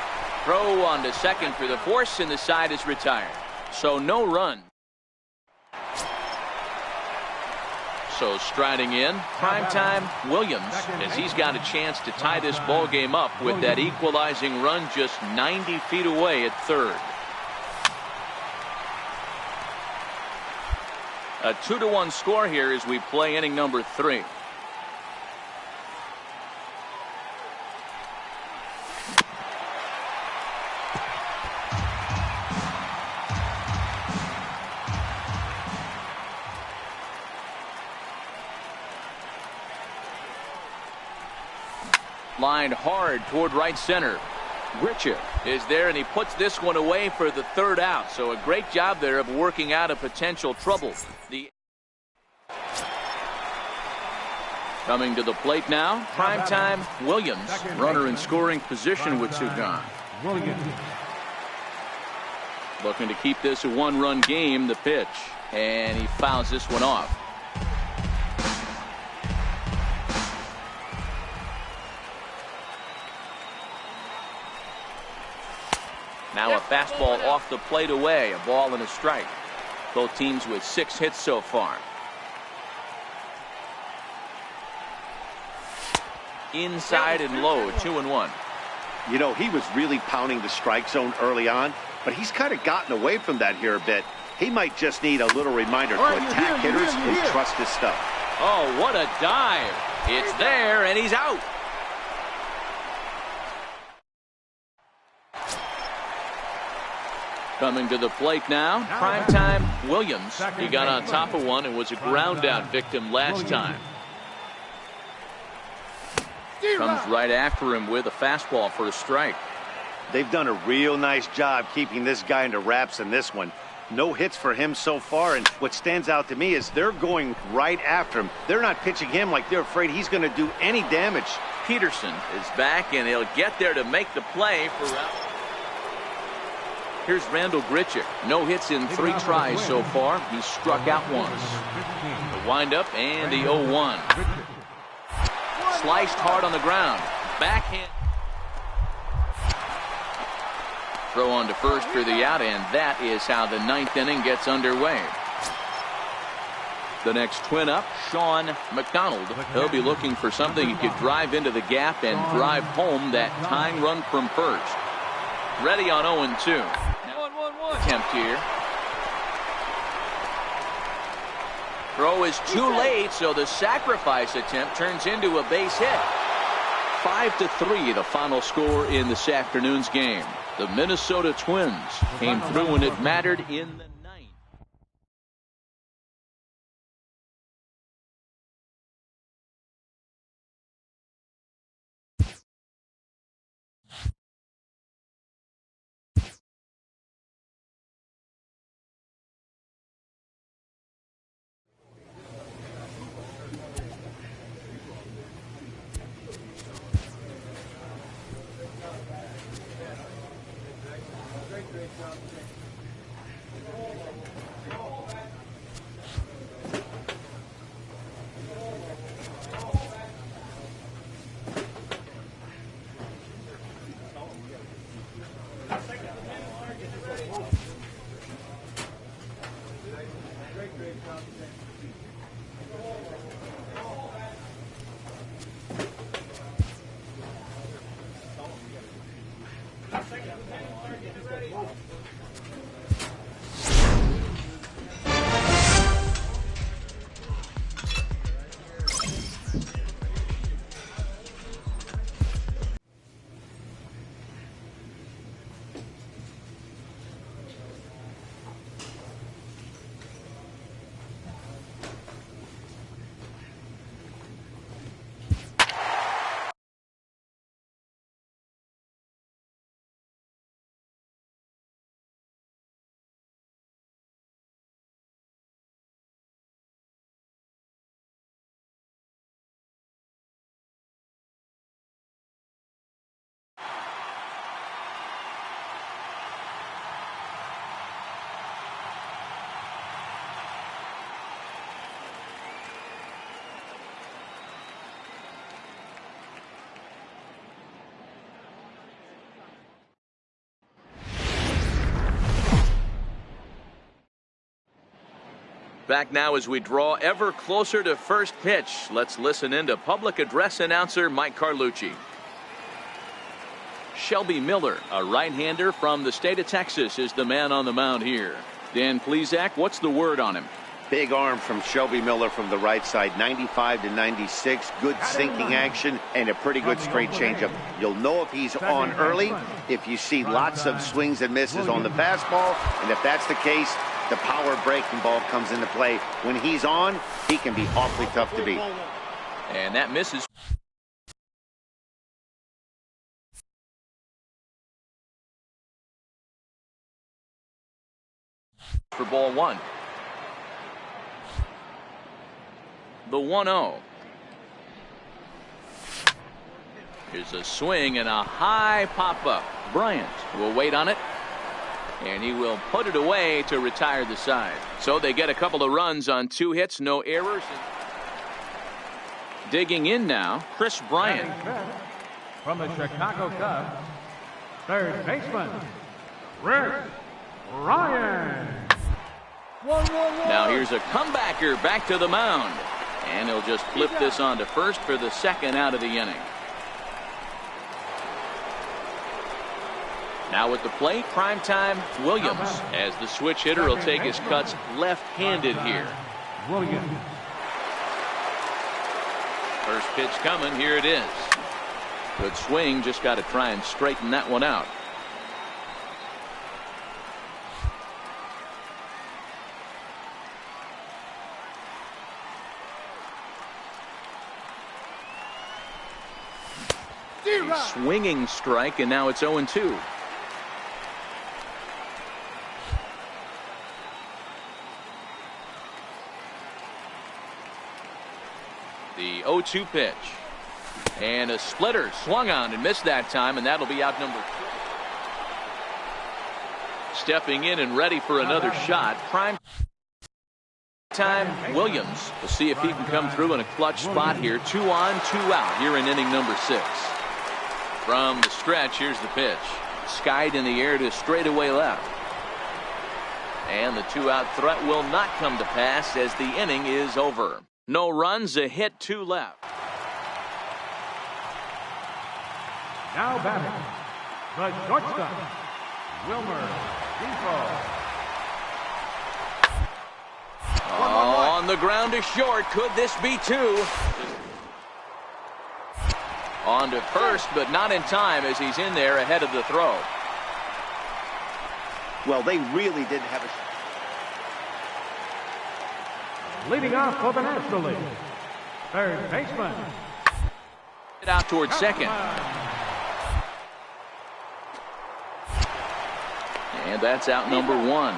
Throw on to second for the force, and the side is retired. So no run. So striding in, primetime Williams, as he's got a chance to tie this ball game up with that equalizing run just 90 feet away at third. A 2-1 score here as we play inning number 3. Lined hard toward right center. Grichuk is there, and he puts this one away for the third out. So a great job there of working out a potential trouble. Coming to the plate now, primetime Williams. Runner in scoring position with 2 gone. Looking to keep this a 1-run game. The pitch, and he fouls this one off. Now a fastball off the plate away, a ball and a strike. Both teams with 6 hits so far. Inside and low, 2-1. You know, he was really pounding the strike zone early on, but he's kind of gotten away from that here a bit. He might just need a little reminder to attack hitters and trust his stuff. Oh, what a dive. It's there, and he's out. Coming to the plate now, primetime Williams. He got on top of one and was a ground out victim last time. Comes right after him with a fastball for a strike. They've done a real nice job keeping this guy into wraps in this one. No hits for him so far, and what stands out to me is they're going right after him. They're not pitching him like they're afraid he's going to do any damage. Peterson is back, and he'll get there to make the play for out. Here's Randall Grichuk. No hits in 3 tries so far. He's struck out once. The windup and the 0-1. Sliced hard on the ground. Backhand. Throw on to first for the out, and that is how the 9th inning gets underway. The next twin up, Sean McDonald. He'll be looking for something he could drive into the gap and drive home that tying run from first. Ready on 0-2. Attempt here. Throw is too late, so the sacrifice attempt turns into a base hit. 5-3, the final score in this afternoon's game. The Minnesota Twins came through when it mattered in the Back now as we draw ever closer to first pitch. Let's listen in to public address announcer Mike Carlucci. Shelby Miller, a right-hander from the state of Texas, is the man on the mound here. Dan Plesac, what's the word on him? Big arm from Shelby Miller from the right side, 95 to 96. Good sinking action and a pretty good straight changeup. You'll know if he's on early if you see lots of swings and misses on the fastball. And if that's the case, the power breaking ball comes into play. When he's on, he can be awfully tough to beat. And that misses. For ball one. The 1-0. Here's a swing and a high pop-up. Bryant will wait on it, and he will put it away to retire the side. So they get a couple of runs on 2 hits, no errors. Digging in now, Chris Bryant. From the Chicago Cubs, third baseman, Chris Bryant. Now here's a comebacker back to the mound. And he'll just flip this on to first for the second out of the inning. Now at the plate, primetime Williams, as the switch hitter will take his cuts left-handed here. Williams. First pitch coming, here it is. Good swing, just got to try and straighten that one out. A swinging strike, and now it's 0-2. The 0-2 pitch. And a splitter swung on and missed that time, and that'll be out number 2. Stepping in and ready for another shot. Prime time Williams. We'll see if he can come through in a clutch spot here. 2 on, 2 out here in inning number 6. From the stretch, here's the pitch. Skied in the air to straightaway left. And the 2-out threat will not come to pass as the inning is over. No runs, a hit, 2 left. Now batting, the shortstop, Wilmer Depot. On the ground to short. Could this be 2? On to first, but not in time as he's in there ahead of the throw. Well, they really didn't have a... Leading off for the National League, third baseman. Out towards second. And that's out number 1.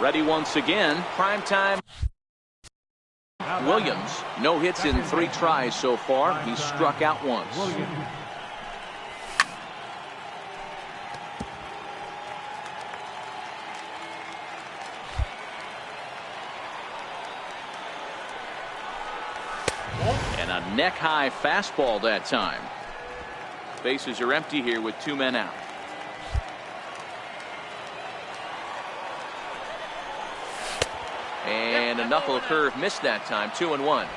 Ready once again. Primetime Williams. No hits in 3 tries so far. He's struck out once. And a neck-high fastball that time. Bases are empty here with 2 men out. And a knuckle curve missed that time. 2-1.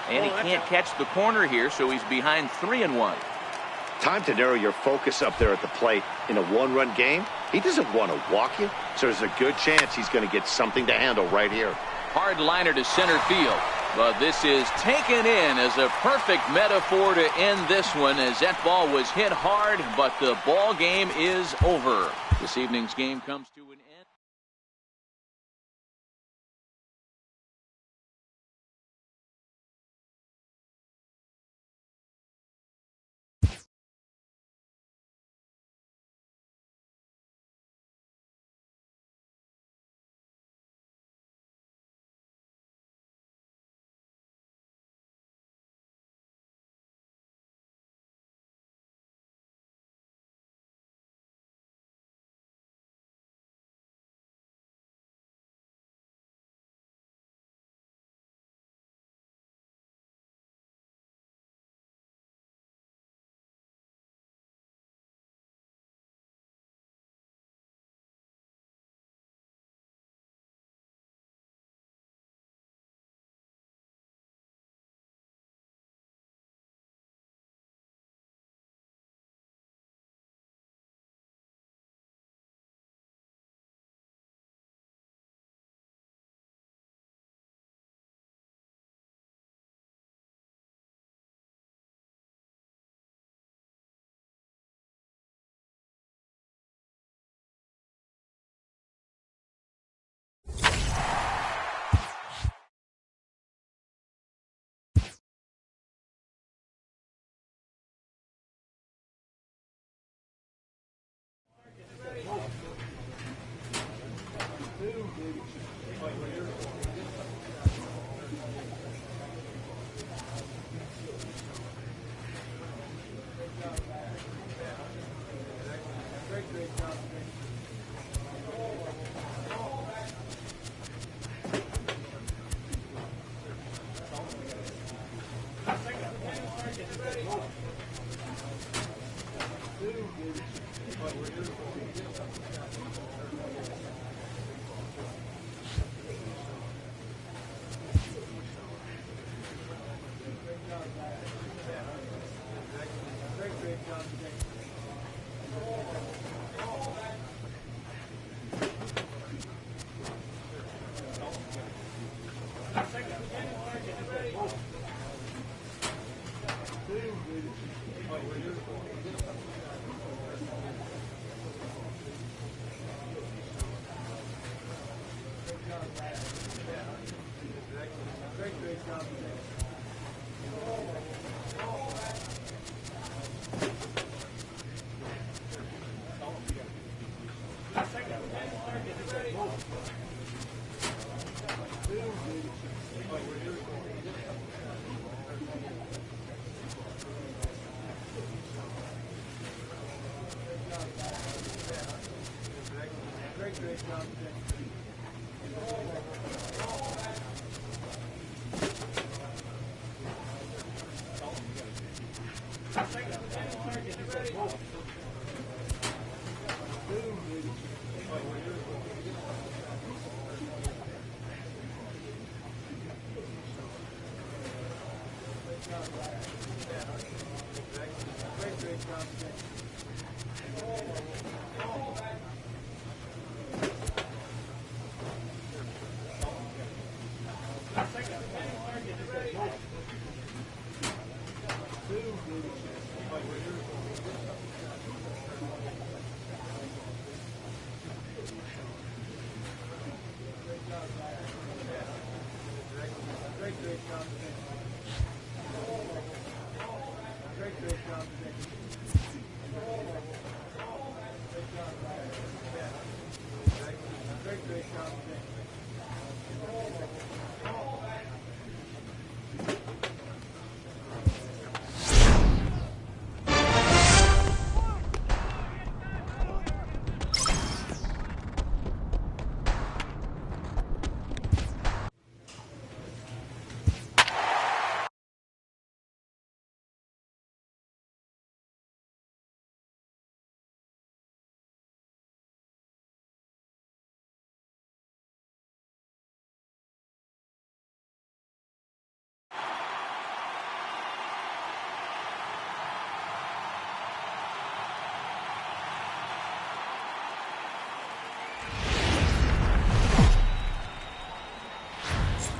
And he can't catch the corner here, so he's behind 3-1. Time to narrow your focus up there at the plate. In a 1-run game, he doesn't want to walk you, so there's a good chance he's going to get something to handle right here. Hard liner to center field. But this is taken in as a perfect metaphor to end this one, as that ball was hit hard, but the ball game is over. This evening's game comes to an end.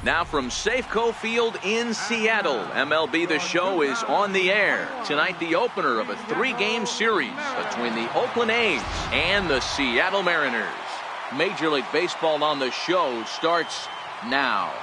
Now from Safeco Field in Seattle, MLB The Show is on the air. Tonight, the opener of a 3-game series between the Oakland A's and the Seattle Mariners. Major League Baseball on the Show starts now.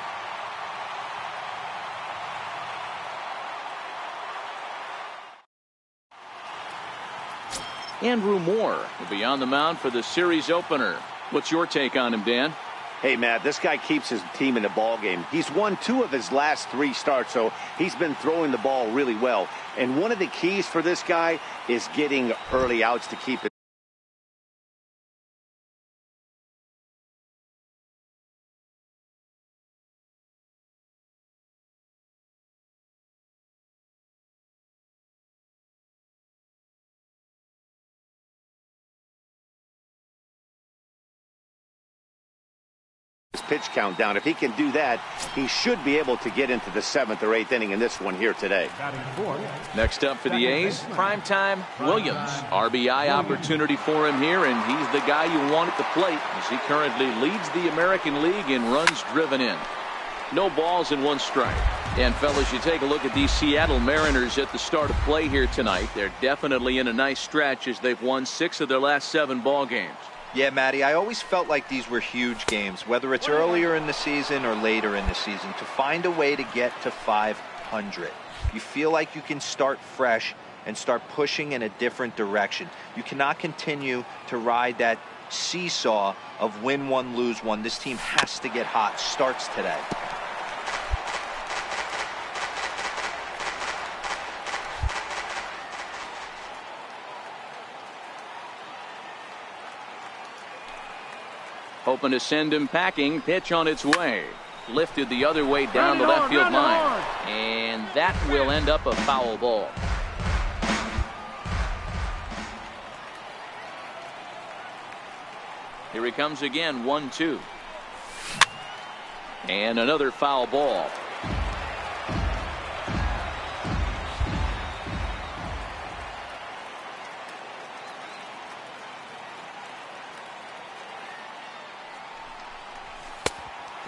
Andrew Moore will be on the mound for the series opener. What's your take on him, Dan? Hey, Matt, this guy keeps his team in the ball game. He's won 2 of his last 3 starts, so he's been throwing the ball really well. And one of the keys for this guy is getting early outs to keep it. Pitch count down. If he can do that, he should be able to get into the 7th or 8th inning in this one here today. Next up for the A's, primetime Williams. RBI opportunity for him here, and he's the guy you want at the plate as he currently leads the American League in runs driven in. No balls and 1 strike. And fellas, you take a look at these Seattle Mariners at the start of play here tonight. They're definitely in a nice stretch as they've won 6 of their last 7 ball games. Yeah, Matty, I always felt like these were huge games, whether it's earlier in the season or later in the season, to find a way to get to 500. You feel like you can start fresh and start pushing in a different direction. You cannot continue to ride that seesaw of win 1, lose 1. This team has to get hot. Starts today. Hoping to send him packing. Pitch on its way. Lifted the other way down the left field line. And that will end up a foul ball. Here he comes again, 1-2. And another foul ball.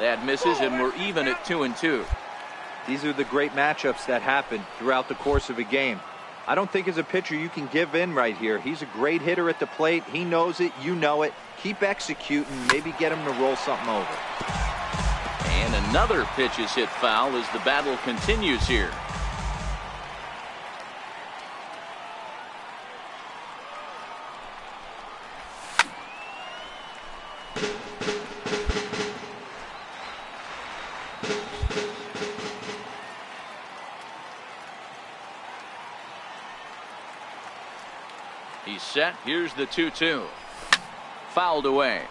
That misses, and we're even at 2-2. These are the great matchups that happen throughout the course of a game. I don't think as a pitcher you can give in right here. He's a great hitter at the plate. He knows it. You know it. Keep executing. Maybe get him to roll something over. And another pitch is hit foul as the battle continues here. He's set. Here's the 2-2. Fouled away.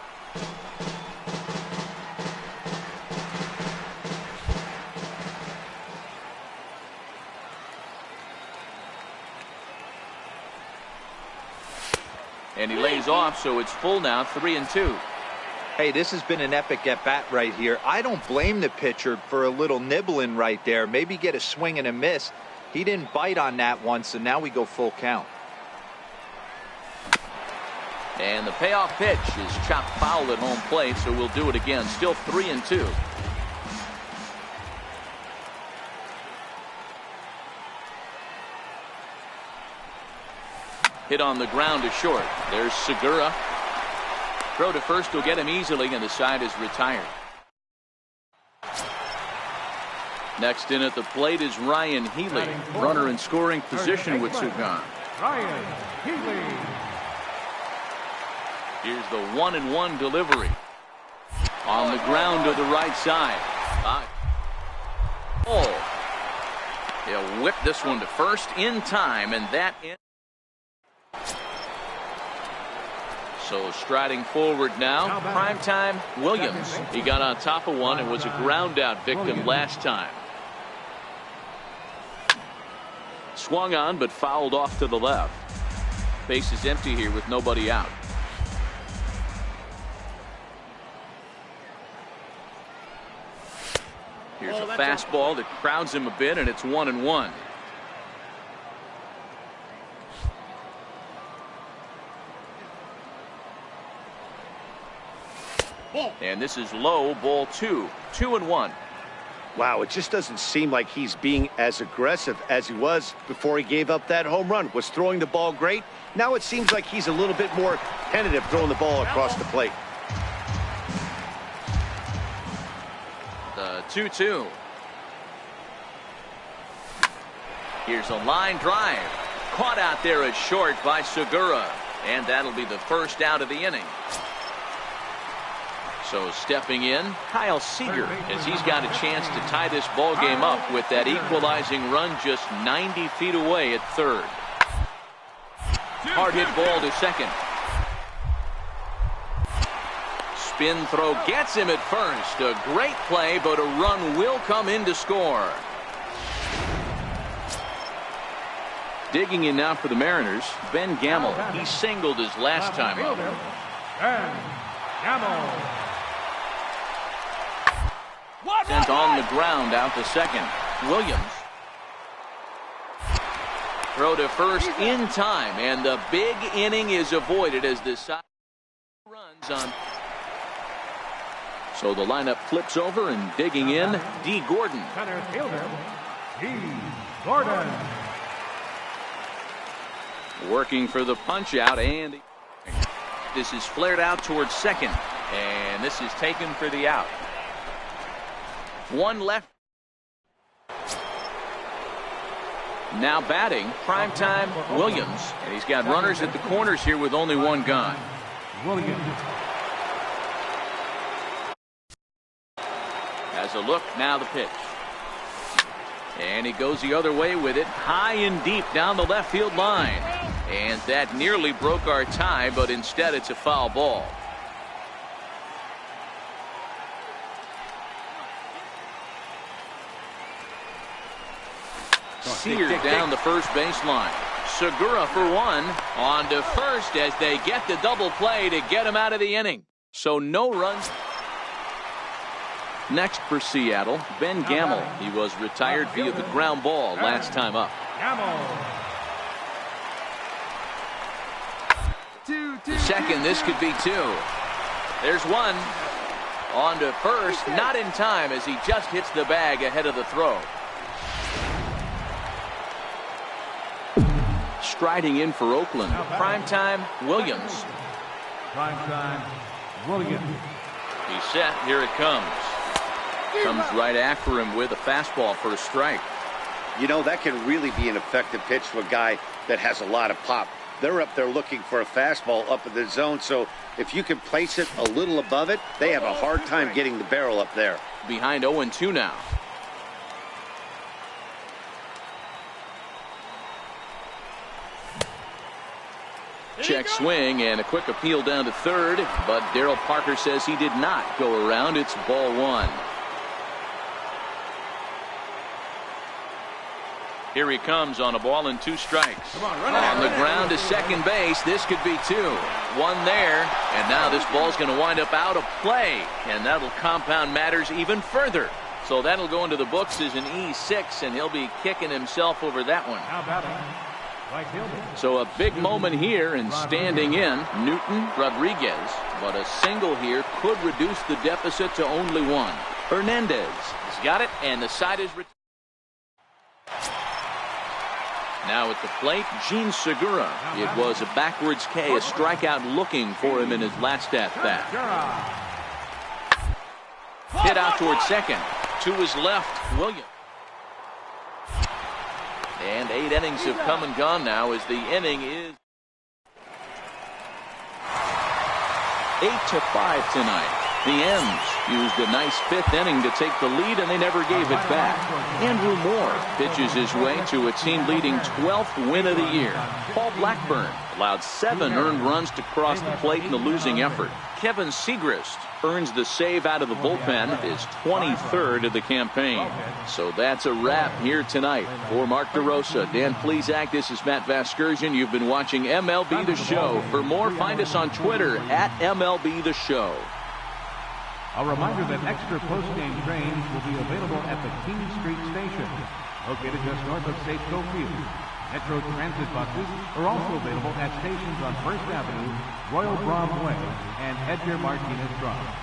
And he lays off, so it's full now, 3-2. Hey, this has been an epic at-bat right here. I don't blame the pitcher for a little nibbling right there. Maybe get a swing and a miss. He didn't bite on that one, so now we go full count. And the payoff pitch is chopped foul at home plate, so we'll do it again. Still 3-2. Hit on the ground to short. There's Segura. Throw to first will get him easily, and the side is retired. Next in at the plate is Ryan Healy. Runner in scoring position with Sugan. Ryan Healy. Here's the 1-1 delivery. On the ground to the right side. Oh. He'll whip this one to first in time, and that in. So striding forward now, primetime Williams. He got on top of one and was a ground out victim last time. Swung on but fouled off to the left. Base is empty here with nobody out. Here's a fastball that crowds him a bit, and it's 1-1. And this is low, ball 2. 2-1. Wow, it just doesn't seem like he's being as aggressive as he was before he gave up that home run. Was throwing the ball great. Now it seems like he's a little bit more tentative throwing the ball across the plate. The 2-2. Here's a line drive. Caught out there at short by Segura. And that'll be the first out of the inning. So stepping in, Kyle Seager, as he's got a chance to tie this ball game up with that equalizing run just 90 feet away at third. Hard hit ball to second. Spin throw gets him at first. A great play, but a run will come in to score. Digging in now for the Mariners, Ben Gamel. He singled his last time up. Ben Gamel. Sent on the ground out to second. Williams. Throw to first in time, and the big inning is avoided as the side runs on. So the lineup flips over, and digging in, D. Gordon. Center fielder, D. Gordon. Working for the punch out, and this is flared out towards second, and this is taken for the out. One left. Now batting, primetime Williams, and he's got runners at the corners here with only one gone. Williams. As a look, now the pitch. And he goes the other way with it, high and deep down the left field line. And that nearly broke our tie, but instead it's a foul ball. Sears down the first baseline. Segura for one. On to first as they get the double play to get him out of the inning. So no runs. Next for Seattle, Ben Gamel. He was retired via the ground ball last time up. Second, this could be two. There's one. On to first, not in time as he just hits the bag ahead of the throw. Striding in for Oakland, primetime Williams. Primetime Williams. He's set, here it comes. Comes right after him with a fastball for a strike. You know, that can really be an effective pitch to a guy that has a lot of pop. They're up there looking for a fastball up in the zone, so if you can place it a little above it, they have a hard time getting the barrel up there. Behind 0-2 now. Check swing and a quick appeal down to third, but Darryl Parker says he did not go around. It's ball one. Here he comes on a ball and two strikes. On the ground to second base. This could be two. One there, and now this ball's going to wind up out of play, and that'll compound matters even further. So that'll go into the books as an E6, and he'll be kicking himself over that one. How about it? Right fielder. So a big moment here, and standing in, Newton Rodriguez. But a single here could reduce the deficit to only one. Hernandez has got it, and the side is retired. Now at the plate, Gene Segura. It was a backwards K, a strikeout looking for him in his last at-bat. Hit out towards second. To his left, Williams. And 8 innings have come and gone now as the inning is 8-5 tonight. The M's used a nice 5th inning to take the lead, and they never gave it back. Andrew Moore pitches his way to a team-leading 12th win of the year. Paul Blackburn allowed 7 earned runs to cross the plate in the losing effort. Kevin Segrist earns the save out of the bullpen, his 23rd of the campaign. So that's a wrap here tonight. For Mark DeRosa, Dan Plesac, this is Matt Vasgersian. You've been watching MLB The Show. For more, find us on Twitter at MLB The Show. A reminder that extra post-game trains will be available at the King Street Station, located just north of Safeco Field. Metro Transit buses are also available at stations on First Avenue, Royal Brom Way, and Edgar Martinez Drive.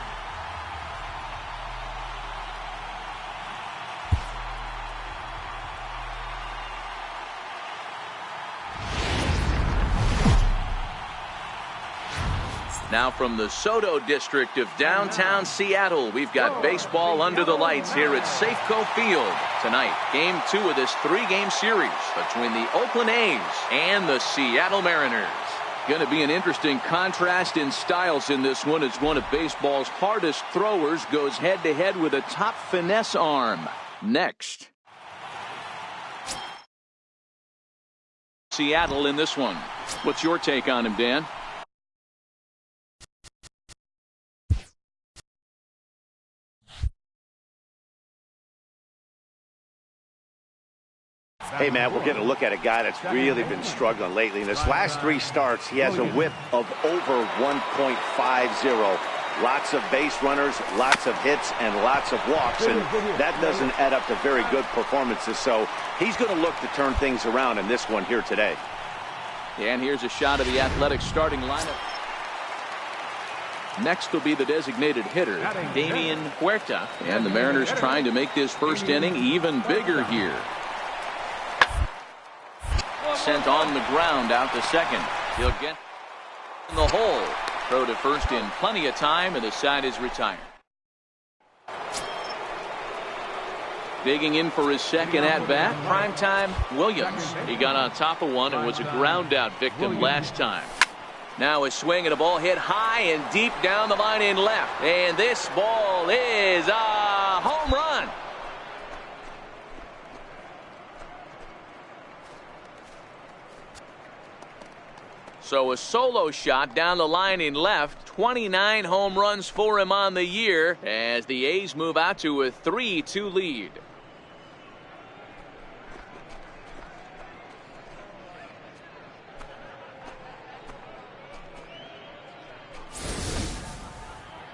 Now from the Soto district of downtown Seattle, we've got baseball under the lights here at Safeco Field. Tonight, Game 2 of this 3-game series between the Oakland A's and the Seattle Mariners. Going to be an interesting contrast in styles in this one, as one of baseball's hardest throwers goes head-to-head with a top finesse arm. Next. Seattle in this one. What's your take on him, Dan? Hey, man, we're getting a look at a guy that's really been struggling lately. In his last 3 starts, he has a whip of over 1.50. Lots of base runners, lots of hits, and lots of walks, and that doesn't add up to very good performances. So he's going to look to turn things around in this one here today. And here's a shot of the Athletics starting lineup. Next will be the designated hitter, Damian Huerta. And the Mariners trying to make this first inning even bigger here. Sent on the ground out to second. He'll get in the hole. Throw to first in plenty of time, and the side is retired. Digging in for his second at-bat, primetime Williams. He got on top of one and was a ground-out victim last time. Now a swing and a ball hit high and deep down the line in left. And this ball is a home run. So a solo shot down the line in left. 29 home runs for him on the year as the A's move out to a 3-2 lead.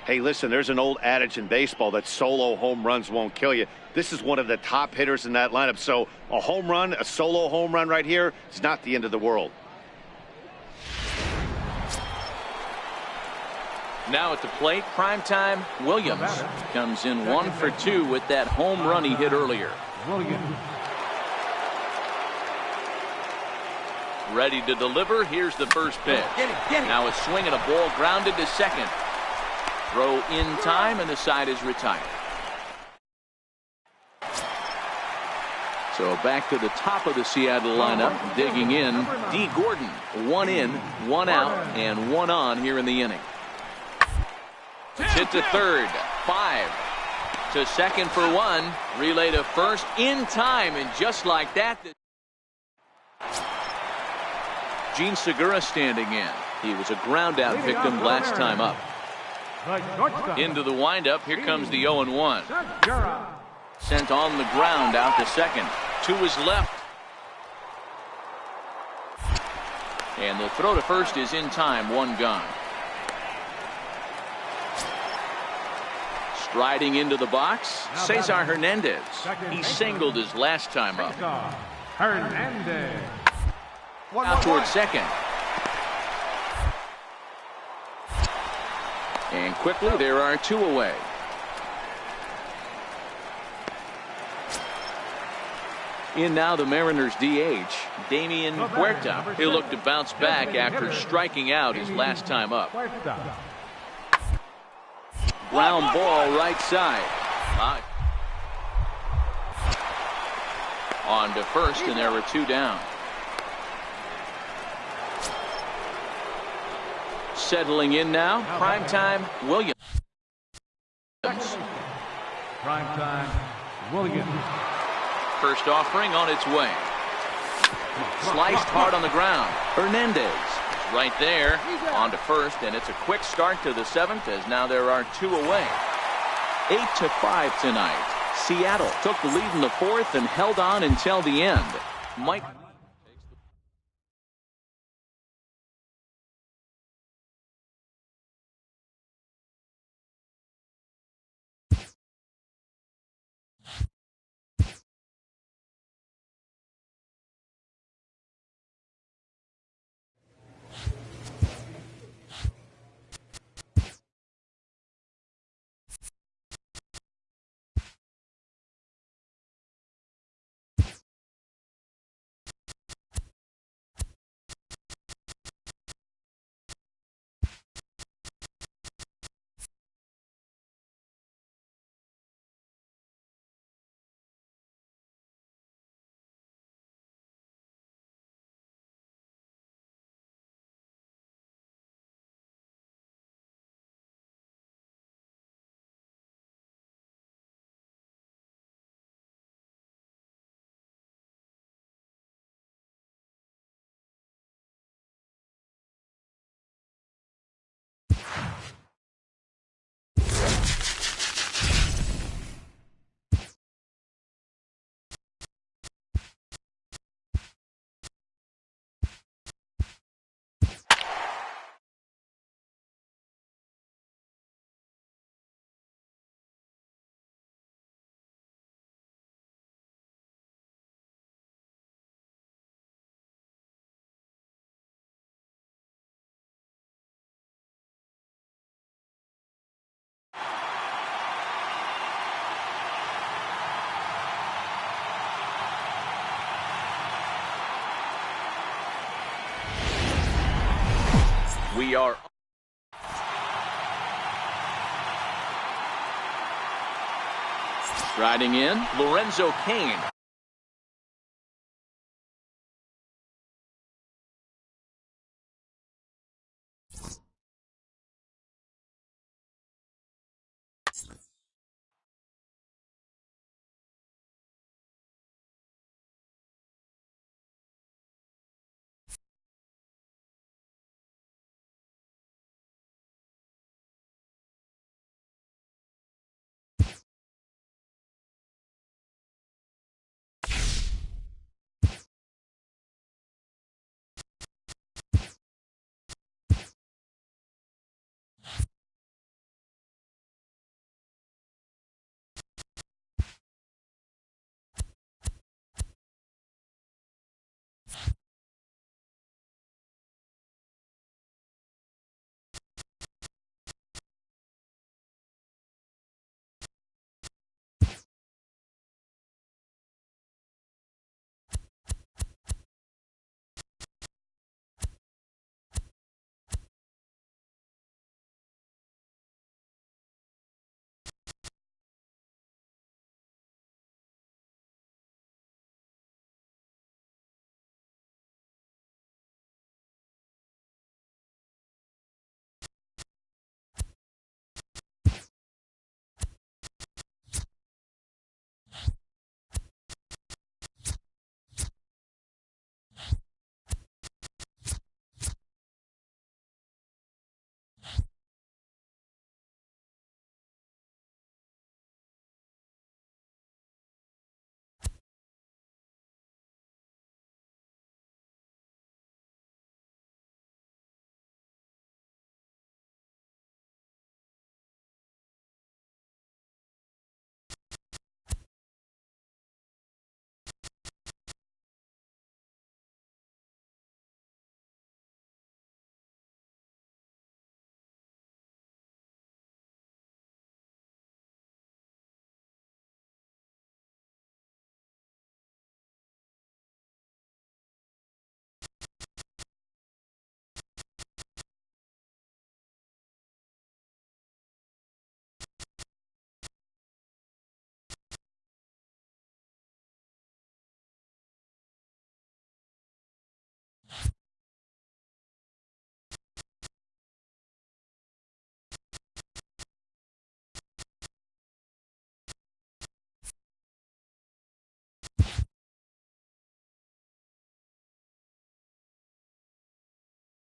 Hey, listen, there's an old adage in baseball that solo home runs won't kill you. This is one of the top hitters in that lineup. So a home run, a solo home run right here is not the end of the world. Now at the plate, primetime Williams comes in 1 for 2 with that home run he hit earlier. Ready to deliver. Here's the first pitch. Now a swing and a ball grounded to second. Throw in time, and the side is retired. So back to the top of the Seattle lineup, digging in, D. Gordon. 1 in, 1 out, and 1 on here in the inning. Hit to third, 5 to second for 1. Relay to first in time, and just like that, Gene Segura standing in. He was a ground out victim last time up. Into the windup. Here comes the 0-1. Sent on the ground out to second. To his left. And the throw to first is in time. 1 gone. Striding into the box, Cesar Hernandez. He singled his last time up. Hernandez. Out towards second. And quickly, there are 2 away. In now the Mariners DH, Damian Huerta. He'll look to bounce back after striking out his last time up. Ground ball right side. On to first, and there were 2 down. Settling in now, primetime Williams. Primetime Williams. First offering on its way. Sliced hard on the ground. Hernandez right there on to first, and it's a quick start to the 7th as now there are 2 away. 8-5 tonight. Seattle took the lead in the 4th and held on until the end. Mike. We are striding in Lorenzo Cain.